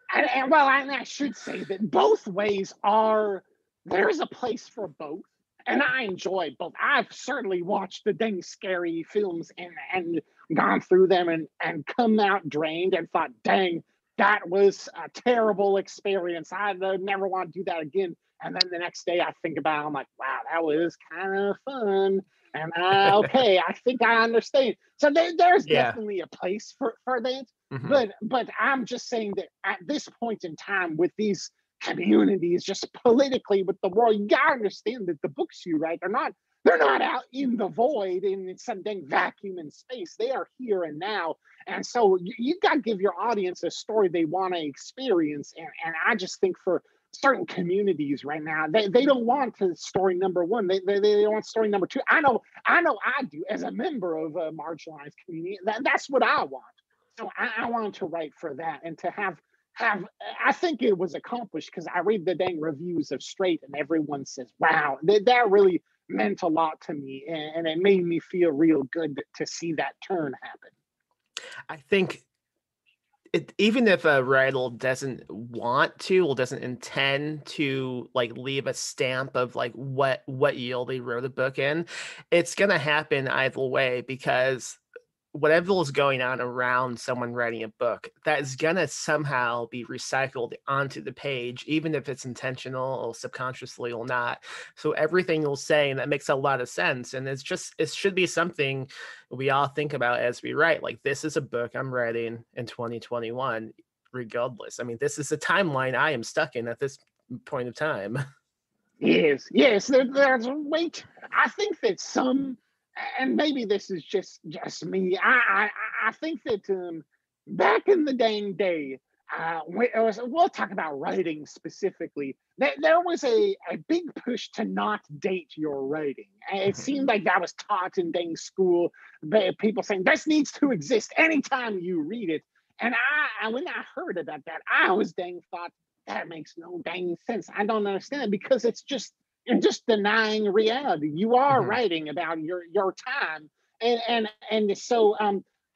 I should say that both ways are, there's a place for both, and I enjoy both. I've certainly watched the dang scary films and gone through them and come out drained and thought, dang, that was a terrible experience. I never want to do that again. And then the next day I think about it, I'm like, wow, that was kind of fun. And okay, I think I understand. So there's Yeah. definitely a place for that. Mhm. But I'm just saying that at this point in time, with these communities, just politically with the world, you gotta understand that the books you write are not, they're not out in the void in some dang vacuum in space. They are here and now. And so you got to give your audience a story they want to experience. And I just think for certain communities right now, they don't want to story number one. They want story number two. I know I do as a member of a marginalized community. That's what I want. So I wanted to write for that and to have I think it was accomplished because I read the dang reviews of Straight and everyone says, wow, that really meant a lot to me, and it made me feel real good to see that turn happen. I think even if a writer doesn't want to or doesn't intend to like leave a stamp of like what year they wrote a book in, it's gonna happen either way because whatever is going on around someone writing a book, that is gonna somehow be recycled onto the page, even if it's intentional or subconsciously or not. So everything you'll say, and that makes a lot of sense. And it should be something we all think about as we write. Like, this is a book I'm writing in 2021, regardless. I mean, this is the timeline I am stuck in at this point of time. Yes, yes. There's wait. I think that some, and maybe this is just me. I think that back in the dang day, we'll talk about writing specifically. There was a big push to not date your writing. It seemed like that was taught in dang school. But people saying this needs to exist anytime you read it. And when I heard about that, I was dang thought that makes no dang sense. I don't understand because it's just you're just denying reality. You are Mhm. writing about your time, and so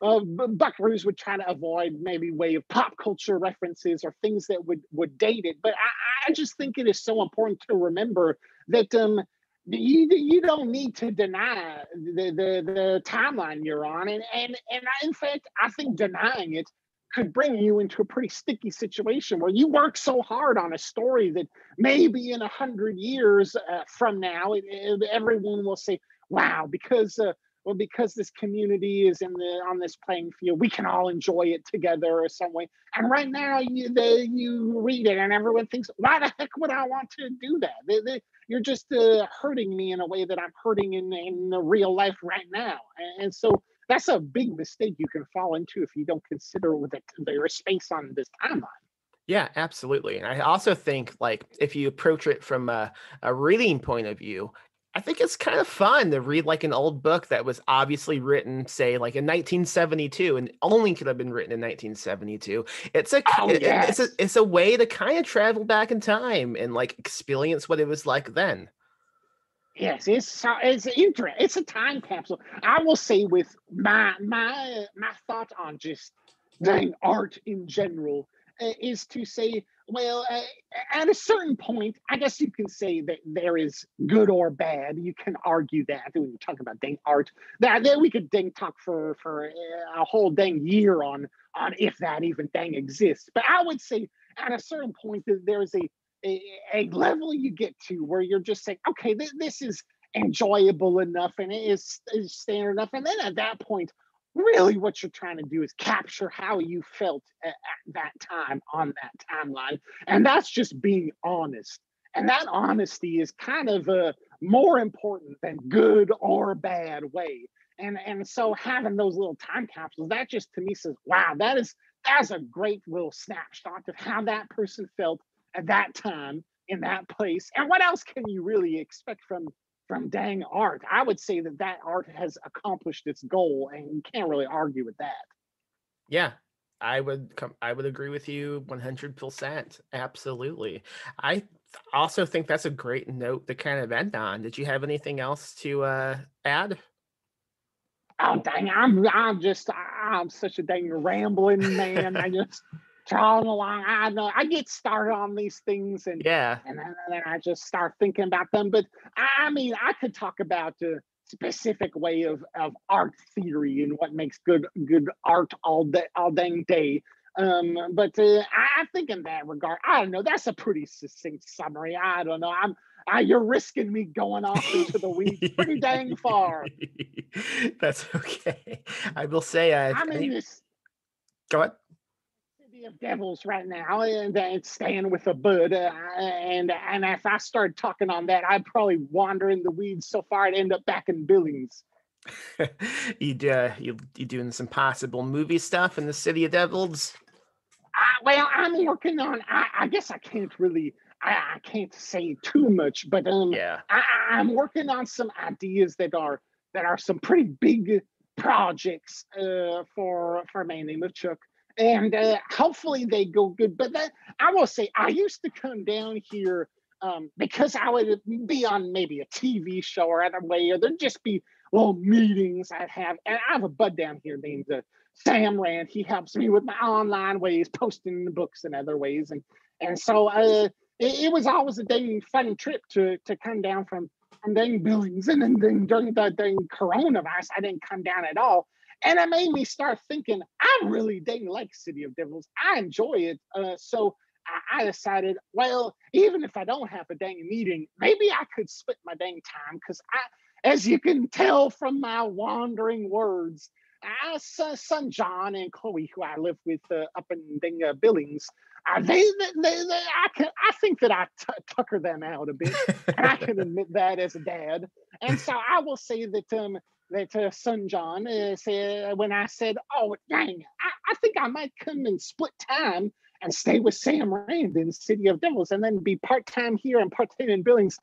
Buckaroos would try to avoid maybe way of pop culture references or things that would date it. But I just think it is so important to remember that you don't need to deny the timeline you're on, in fact I think denying it could bring you into a pretty sticky situation where you work so hard on a story that maybe in 100 years from now, everyone will say, "Wow!" Because this community is on this playing field, we can all enjoy it together or some way. And right now, you read it, and everyone thinks, "Why the heck would I want to do that?" You're just hurting me in a way that I'm hurting in the real life right now, and so that's a big mistake you can fall into if you don't consider with it there is space on this timeline. Yeah, absolutely. And I also think like if you approach it from a reading point of view, I think it's kind of fun to read like an old book that was obviously written, say, like in 1972, and only could have been written in 1972. Oh yes. It's a way to kind of travel back in time and like experience what it was like then. Yes, it's a time capsule. I will say with my thought on just dang art in general is to say, well, at a certain point, I guess you can say that there is good or bad. You can argue that when you talk about dang art, that we could dang talk for a whole dang year on if that even dang exists. But I would say at a certain point that there is a level you get to where you're just saying, okay, this is enjoyable enough and is standard enough. And then at that point, really what you're trying to do is capture how you felt at that time on that timeline. And that's just being honest. And that honesty is kind of more important than good or bad way. And so having those little time capsules, that just to me says, wow, that's a great little snapshot of how that person felt at that time in that place. And what else can you really expect from dang art? I would say that that art has accomplished its goal, and you can't really argue with that. Yeah, I would agree with you 100%. Absolutely. I also think that's a great note to kind of end on. Did you have anything else to add? Oh dang, I'm such a dang rambling man. I just drawing along. I know I get started on these things Yeah. and then I just start thinking about them. But I mean, I could talk about the specific way of art theory and what makes good art all dang day. But I think in that regard, I don't know. That's a pretty succinct summary. I don't know. You're risking me going off into the weeds pretty dang far. That's okay. I will say, I'm in any this go ahead. city of devils right now, and it's staying with a bud. And if I started talking on that, I'd probably wander in the weeds so far I'd end up back in Billings. You doing some possible movie stuff in the City of Devils? Well, I'm working on. I guess I can't really. I can't say too much, but Yeah. I'm working on some ideas that are some pretty big projects for my name of Chuck, and hopefully they go good. But that, I will say, I used to come down here because I would be on maybe a TV show or other way, or there'd just be little meetings I'd have. And I have a bud down here named Sam Rand. He helps me with my online ways, posting the books and other ways, and so it was always a dang fun trip to come down from dang Billings, and then during the dang coronavirus, I didn't come down at all. And it made me start thinking, I really dang like City of Devils. I enjoy it. So I decided, well, even if I don't have a dang meeting, maybe I could split my dang time because as you can tell from my wandering words, son John and Chloe, who I live with up in dang Billings, I think that I tucker them out a bit, and I can admit that as a dad. And so I will say that son John said when I said, "Oh dang, I think I might come and split time and stay with Sam Rand in City of Devils, and then be part time here and part time in Billings."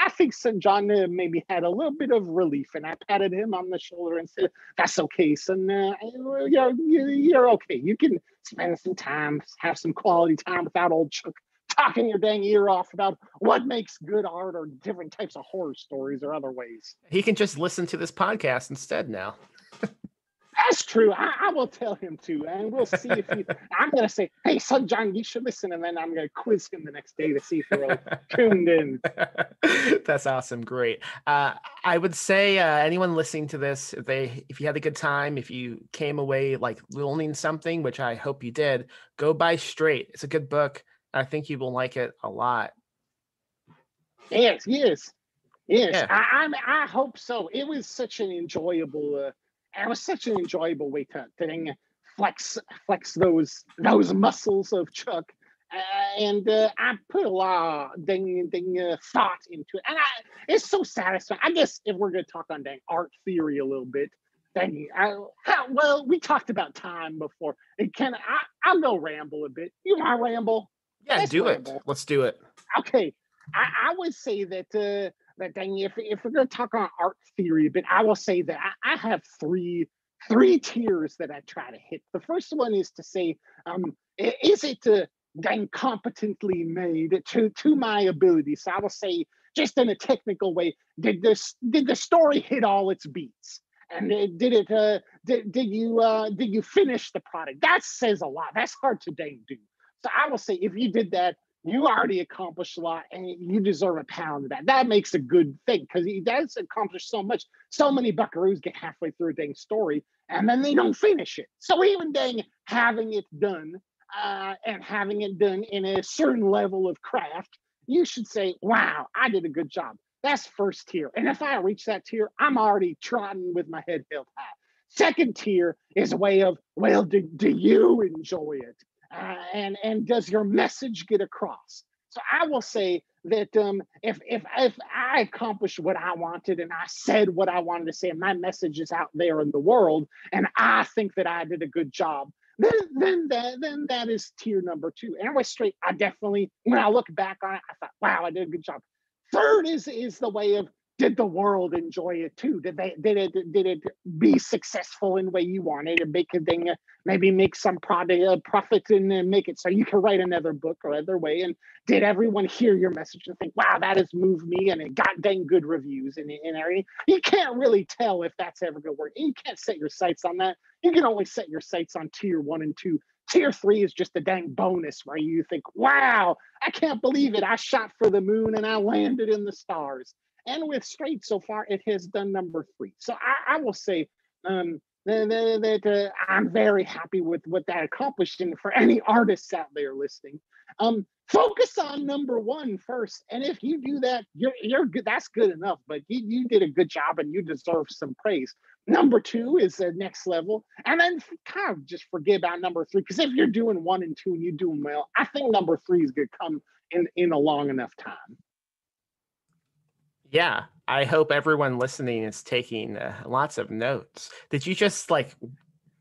I think son John maybe had a little bit of relief, and I patted him on the shoulder and said, "That's okay, son. You're okay. You can spend some time, have some quality time without old Chuck talking your dang ear off about what makes good art or different types of horror stories or other ways." He can just listen to this podcast instead now. That's true. I will tell him to, and we'll see if he. I'm going to say, "Hey, son John, you should listen," and then I'm going to quiz him the next day to see if he's tuned in. That's awesome. Great. I would say anyone listening to this, if you had a good time, if you came away like learning something, which I hope you did, go buy Straight. It's a good book. I think you will like it a lot. Yes. Yeah. I hope so. It was such an enjoyable. It was such an enjoyable way to flex those muscles of Chuck, and I put a lot of thought into it, and it's so satisfying. I guess if we're going to talk on dang art theory a little bit, well, we talked about time before. And I'll go ramble a bit. You want to ramble? Yeah, Let's do ramble. it. Let's do it. Okay, I would say that dang, if we're going to talk on art theory, but I will say that I have three tiers that I try to hit. The first one is to say, is it dang competently made to my ability? So I will say, just in a technical way, did the story hit all its beats? And did you finish the product? That says a lot. That's hard to dang do. So I will say, if you did that, you already accomplished a lot, and you deserve a pound of that. That makes a good thing because he does accomplish so much. So many buckaroos get halfway through a dang story and then they don't finish it. So even dang having it done and having it done in a certain level of craft, you should say, "Wow, I did a good job." That's first tier. And if I reach that tier, I'm already trotting with my head held high. Second tier is a way of, well, do you enjoy it? And does your message get across? So I will say that if I accomplished what I wanted and I said what I wanted to say, and my message is out there in the world, and I think that I did a good job, then that is tier number two. And I was straight. I definitely, when I look back on it, I thought, "Wow, I did a good job." Third is the way of, did the world enjoy it too? Did it be successful in the way you wanted to make it? Maybe make some profit and make it so you can write another book or other way. And did everyone hear your message and think, "Wow, that has moved me," and it got dang good reviews and everything? You can't really tell if that's ever going to work. You can't set your sights on that. You can only set your sights on tier 1 and 2. Tier 3 is just a dang bonus where you think, "Wow, I can't believe it. I shot for the moon and I landed in the stars." And with Straight so far, it has done number 3. So I will say that I'm very happy with what that accomplished. And for any artists out there listening, focus on number 1 first. And if you do that, you're good. That's good enough. But you did a good job and you deserve some praise. Number 2 is the next level. And then kind of just forget about number 3. Because if you're doing 1 and 2 and you do them well, I think number 3 is going to come in a long enough time. Yeah, I hope everyone listening is taking lots of notes. Did you just like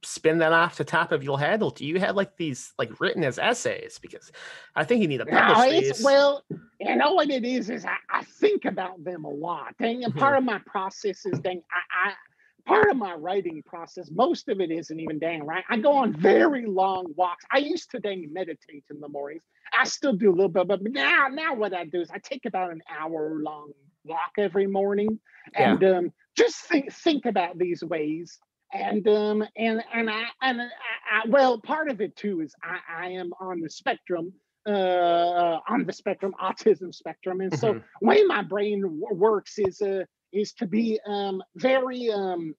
spin that off the top of your head, or do you have like these like written as essays? Because I think you need to publish these. Well, you know what it is I think about them a lot. Dang, and part of my process is part of my writing process, most of it isn't even dang right. I go on very long walks. I used to dang meditate in the mornings. I still do a little bit, but now what I do is I take about an hour long walk every morning, Yeah. and just think about these ways. Well, part of it too is I am on the spectrum, autism spectrum, and so Hmm. way my brain works is to be very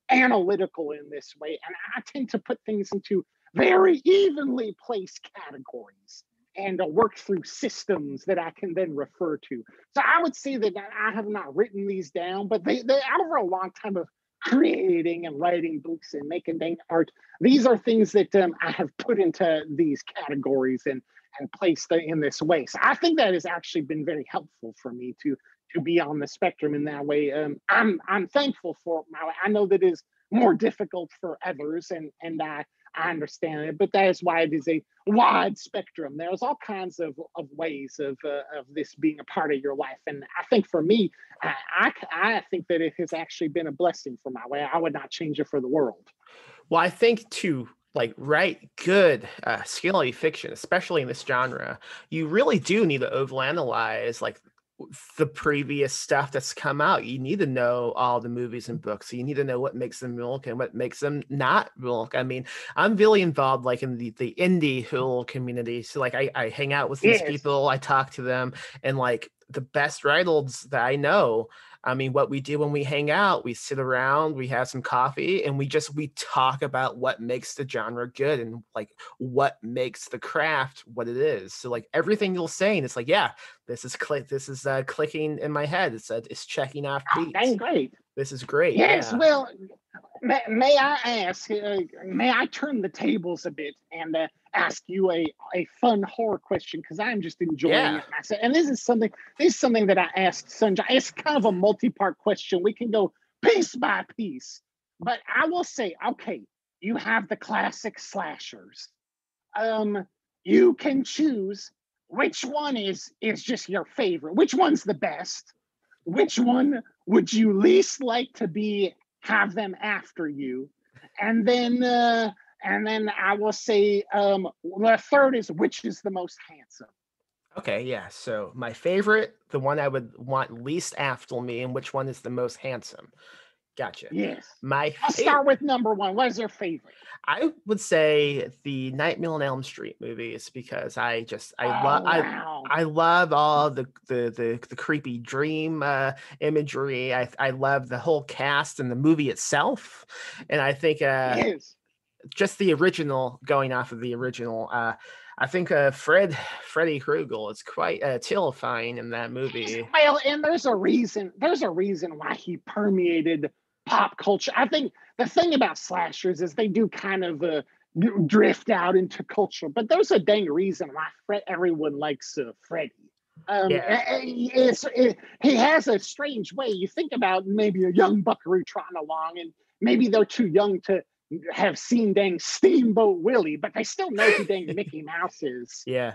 analytical in this way. And I tend to put things into very evenly placed categories and work through systems that I can then refer to. So I would say that I have not written these down, but they over a long time of creating and writing books and making dang art, these are things that I have put into these categories and placed in this way. So I think that has actually been very helpful for me to be on the spectrum in that way. I'm thankful for my. I know that is more difficult for others, and I understand it, but that is why it is a wide spectrum. There's all kinds of ways of this being a part of your life, and I think for me, I think that it has actually been a blessing for my way. I would not change it for the world. Well, I think to like write good scholarly fiction, especially in this genre, you really do need to overanalyze like the previous stuff that's come out. You need to know all the movies and books. You need to know what makes them milk and what makes them not milk. I mean, I'm really involved like in the indie Hulu community. So like I hang out with these Yes, people, I talk to them, and like the best writers that I know, I mean, what we do when we hang out, we sit around, we have some coffee, and we talk about what makes the genre good and like what makes the craft what it is. So like everything you'll say, and it's like, yeah, this is clicking in my head. It's checking off oh, dang beats. great. This is great. Yes, Yeah. well, may I ask, may I turn the tables a bit and ask you a fun horror question? Because I'm just enjoying Yeah. it myself. And this is something that I asked Sunshine. It's kind of a multi-part question. We can go piece by piece. But I will say, okay, you have the classic slashers. Um, you can choose which one is just your favorite. Which one's the best? Which one would you least like to be have them after you? And then I will say the third is which is the most handsome. Okay, yeah. So my favorite, the one I would want least after me, and which one is the most handsome. Gotcha. Yes. My I'll favorite, start with number one. What is your favorite? I would say the Nightmare on Elm Street movies because Oh wow. I love all the creepy dream imagery. I love the whole cast and the movie itself, and I think Yes. just the original, going off of the original, I think Freddy Krueger is quite terrifying in that movie. Well, and there's a reason. There's a reason why he permeated pop culture. I think the thing about slashers is they do kind of drift out into culture, but there's a dang reason why everyone likes Freddy. Yeah, He has a strange way. You think about maybe a young buckaroo trotting along, and maybe they're too young to have seen dang Steamboat Willie, but they still know who dang Mickey Mouse is. yeah.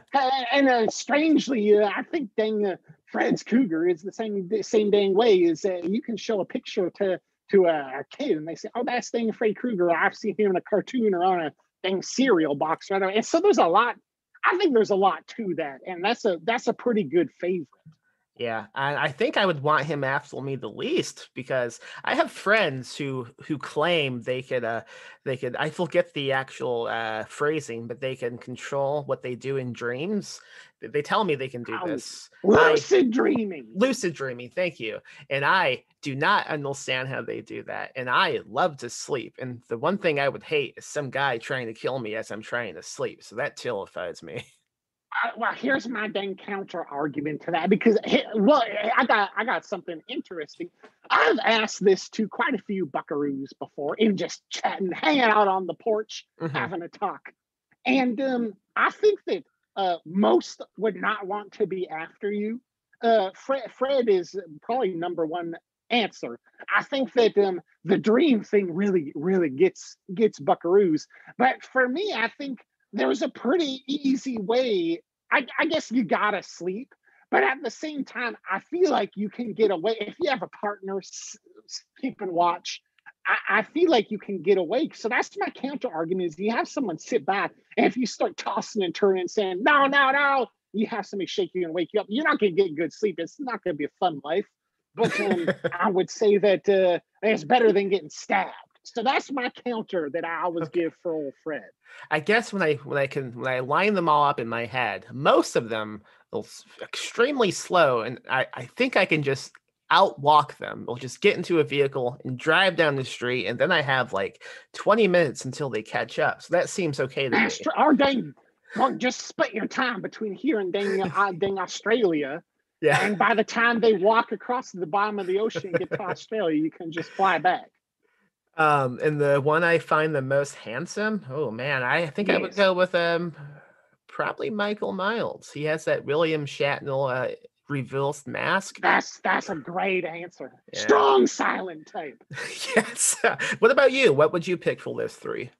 And strangely, I think dang Fred's Cougar is the same dang way. Is you can show a picture to a kid and they say, "Oh, that's dang Fred Krueger. I've seen him in a cartoon or on a dang cereal box." Right? And so there's a lot. I think there's a lot to that, and that's a pretty good favorite. Yeah, I think I would want him after me the least because I have friends who claim they could, I forget the actual phrasing, but they can control what they do in dreams. They tell me they can do Um, this. I lucid dreaming. lucid dreaming, thank you. And I do not understand how they do that. And I love to sleep. And the one thing I would hate is some guy trying to kill me as I'm trying to sleep. So that terrifies me. Well, here's my dang counter argument to that because well, I got something interesting. I've asked this to quite a few buckaroos before in just chatting, hanging out on the porch, Hmm. having a talk, and I think that most would not want to be after you. Fred is probably number one answer. I think that the dream thing really gets buckaroos, but for me, I think there's a pretty easy way. I guess you gotta sleep, but at the same time, I feel like you can get away if you have a partner keeping watch. I feel like you can get away. So that's my counter argument: is you have someone sit back, and if you start tossing and turning and saying no, no, no, you have somebody shake you and wake you up. You're not going to get good sleep. It's not going to be a fun life. But I would say that it's better than getting stabbed. So that's my counter that I always give for old Fred. I guess when I line them all up in my head, most of them are extremely slow, and I think I can just outwalk them. We'll just get into a vehicle and drive down the street, and then I have like 20 minutes until they catch up. So that seems okay to me. Or dang, well, just split your time between here and dang Australia. Yeah. And by the time they walk across the bottom of the ocean and get to Australia, you can just fly back. And the one I find the most handsome, oh man, I think I would go with probably Michael Miles. He has that William Shatner reversed mask. That's a great answer. Yeah. Strong silent type. Yes. What about you? What would you pick for those three?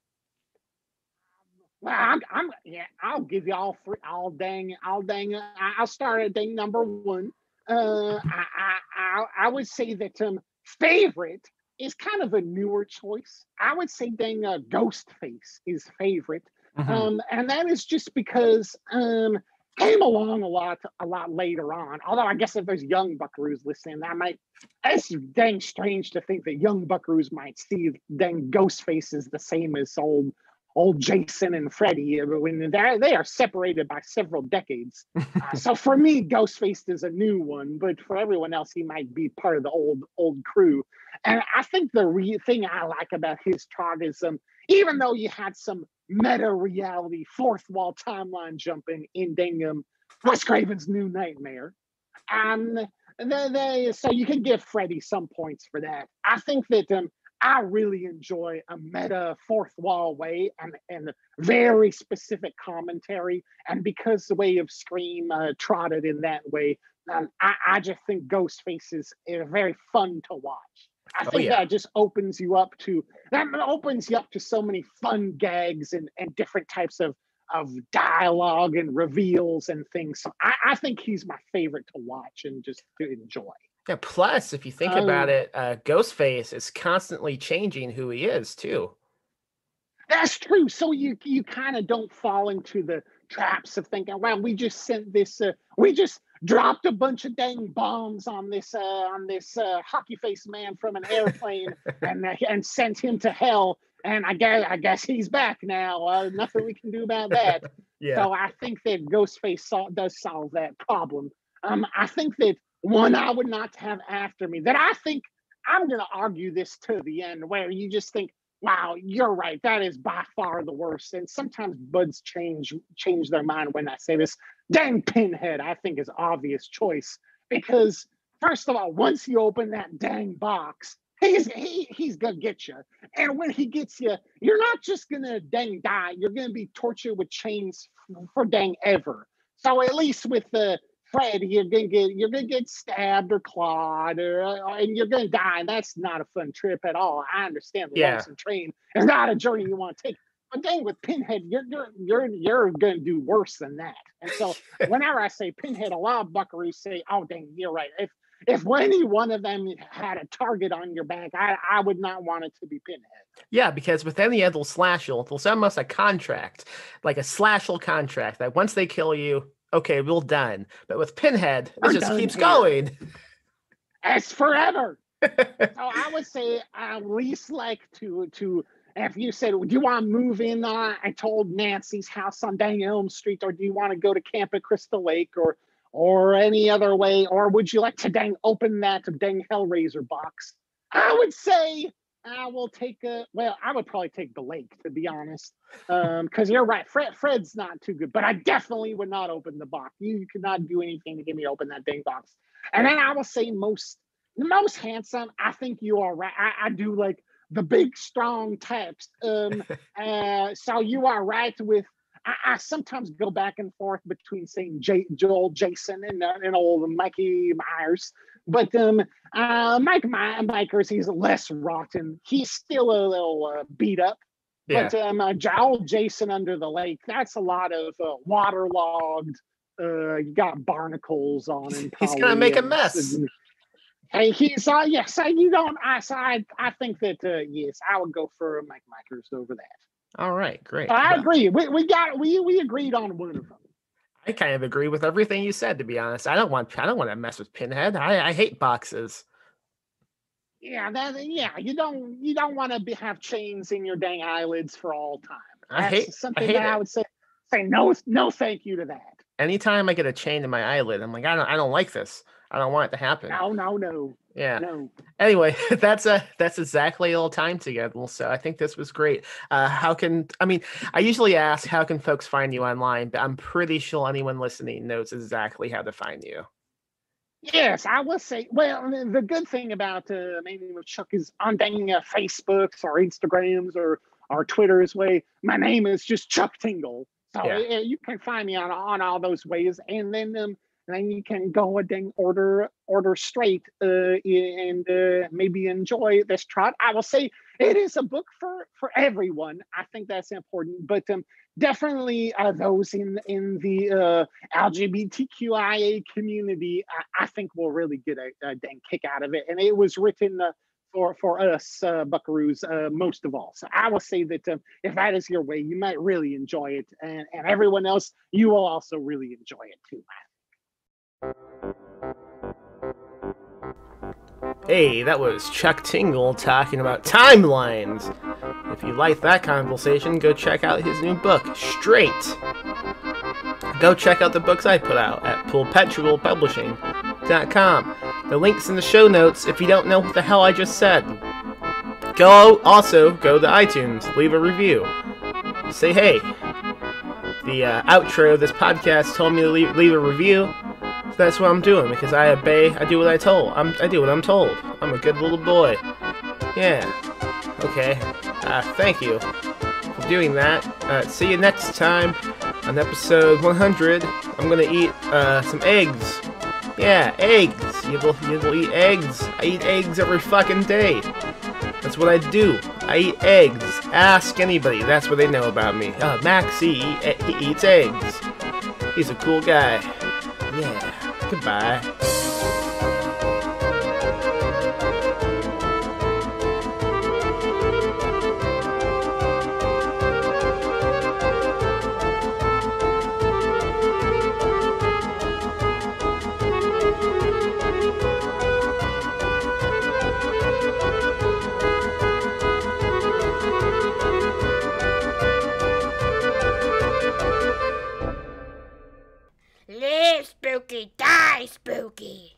Well, I'll give you all three. I'll start at dang number one. I would say that favorite is kind of a newer choice. I would say dang Ghostface is favorite. Mm-hmm. And that is just because came along a lot later on. Although I guess if there's young buckaroos listening, it's dang strange to think that young buckaroos might see dang Ghostface as the same as old Jason and Freddy, when they are separated by several decades. So for me, Ghostface is a new one, but for everyone else, he might be part of the old crew. And I think the thing I like about his trot is even though you had some meta reality fourth wall timeline jumping in Wes Craven's New Nightmare, so you can give Freddy some points for that. I think that I really enjoy a meta fourth wall way and very specific commentary. And because the way of Scream trotted in that way, I just think Ghostface is very fun to watch. I think that just opens you up to so many fun gags and different types of dialogue and reveals and things. So I think he's my favorite to watch and just to enjoy. Yeah, plus, if you think about it, Ghostface is constantly changing who he is, too. That's true. So you kind of don't fall into the traps of thinking, well, we just sent this, we just dropped a bunch of dang bombs on this hockey face man from an airplane and sent him to hell. And I guess he's back now. Nothing we can do about that. Yeah. So I think that Ghostface does solve that problem. I think that one I would not have after me, that I think I'm going to argue this to the end, where you just think, wow, you're right, that is by far the worst. And sometimes buds change their mind when I say this. Dang Pinhead, I think, is obvious choice, because first of all, once you open that dang box, he's gonna get you. And when he gets you, you're not just gonna dang die, you're gonna be tortured with chains for dang ever. So at least with the Fred, you're gonna get stabbed or clawed, and you're gonna die, and that's not a fun trip at all. I understand the lonesome train is not a journey you want to take, but dang, with Pinhead, you're gonna do worse than that. And so whenever I say Pinhead, a lot of buckaroos say, "Oh, dang, you're right." If any one of them had a target on your back, I would not want it to be Pinhead. Yeah, because with any other slasher, there's almost a contract, like a slasher contract, that once they kill you, okay, we're done. But with Pinhead, it just keeps going. It's forever. So I would say I at least like to if you said, do you want to move in I told Nancy's house on dang Elm Street, or do you want to go to Camp at Crystal Lake, or any other way, or would you like to dang open that dang Hellraiser box? I would say I will take I would probably take the lake, to be honest, because you're right, Fred's not too good, but I definitely would not open the box. You could not do anything to get me to open that dang box. And then I will say the most handsome, I think you are right. I do like the big strong types. So you are right with, I sometimes go back and forth between saying Joel Jason and old Mikey Myers. But Mike Myers, he's less rotten. He's still a little beat up. Yeah. But Joel Jason Under the Lake, that's a lot of waterlogged. You got barnacles on him. He's going to make a mess. Hey, he's yes. You don't. I think that yes, I would go for Mike Mikers over that. All right, So great. I Well, agree. We agreed on one of them. I kind of agree with everything you said, to be honest. I don't want to mess with Pinhead. I hate boxes. Yeah, yeah. You don't want to have chains in your dang eyelids for all time. I hate That's I something that hate I it. would say no thank you to that. Anytime I get a chain in my eyelid, I'm like, I don't like this. I don't want it to happen. No, Yeah. no. Anyway, that's exactly all time together. So I think this was great. I usually ask how can folks find you online, but I'm pretty sure anyone listening knows exactly how to find you. Yes, I will say. Well, the good thing about my name of Chuck is on dang Facebooks or Instagrams or Twitter's way. My name is just Chuck Tingle, so Yeah. you can find me on all those ways, and then you can go and dang order straight and maybe enjoy this trot. I will say it is a book for everyone. I think that's important, but definitely those in the LGBTQIA community, I think will really get a dang kick out of it. And it was written for us buckaroos most of all. So I will say that if that is your way, you might really enjoy it. And everyone else, you will also really enjoy it too. Hey, that was Chuck Tingle talking about timelines. If you like that conversation, go check out his new book, Straight. Go check out the books I put out at perpetualpublishing.com. The link's in the show notes if you don't know what the hell I just said. Go to iTunes, leave a review. Say hey. The outro of this podcast told me to leave a review. So that's what I'm doing because I do what I do what I'm told. I'm a good little boy. Yeah. Okay. Thank you for doing that. See you next time on episode 100. I'm gonna eat some eggs. Yeah, eggs. You will eat eggs. I eat eggs every fucking day. That's what I do. I eat eggs. Ask anybody. That's what they know about me. Maxie, he eats eggs. He's a cool guy. Yeah. Goodbye. Live spooky, die spooky.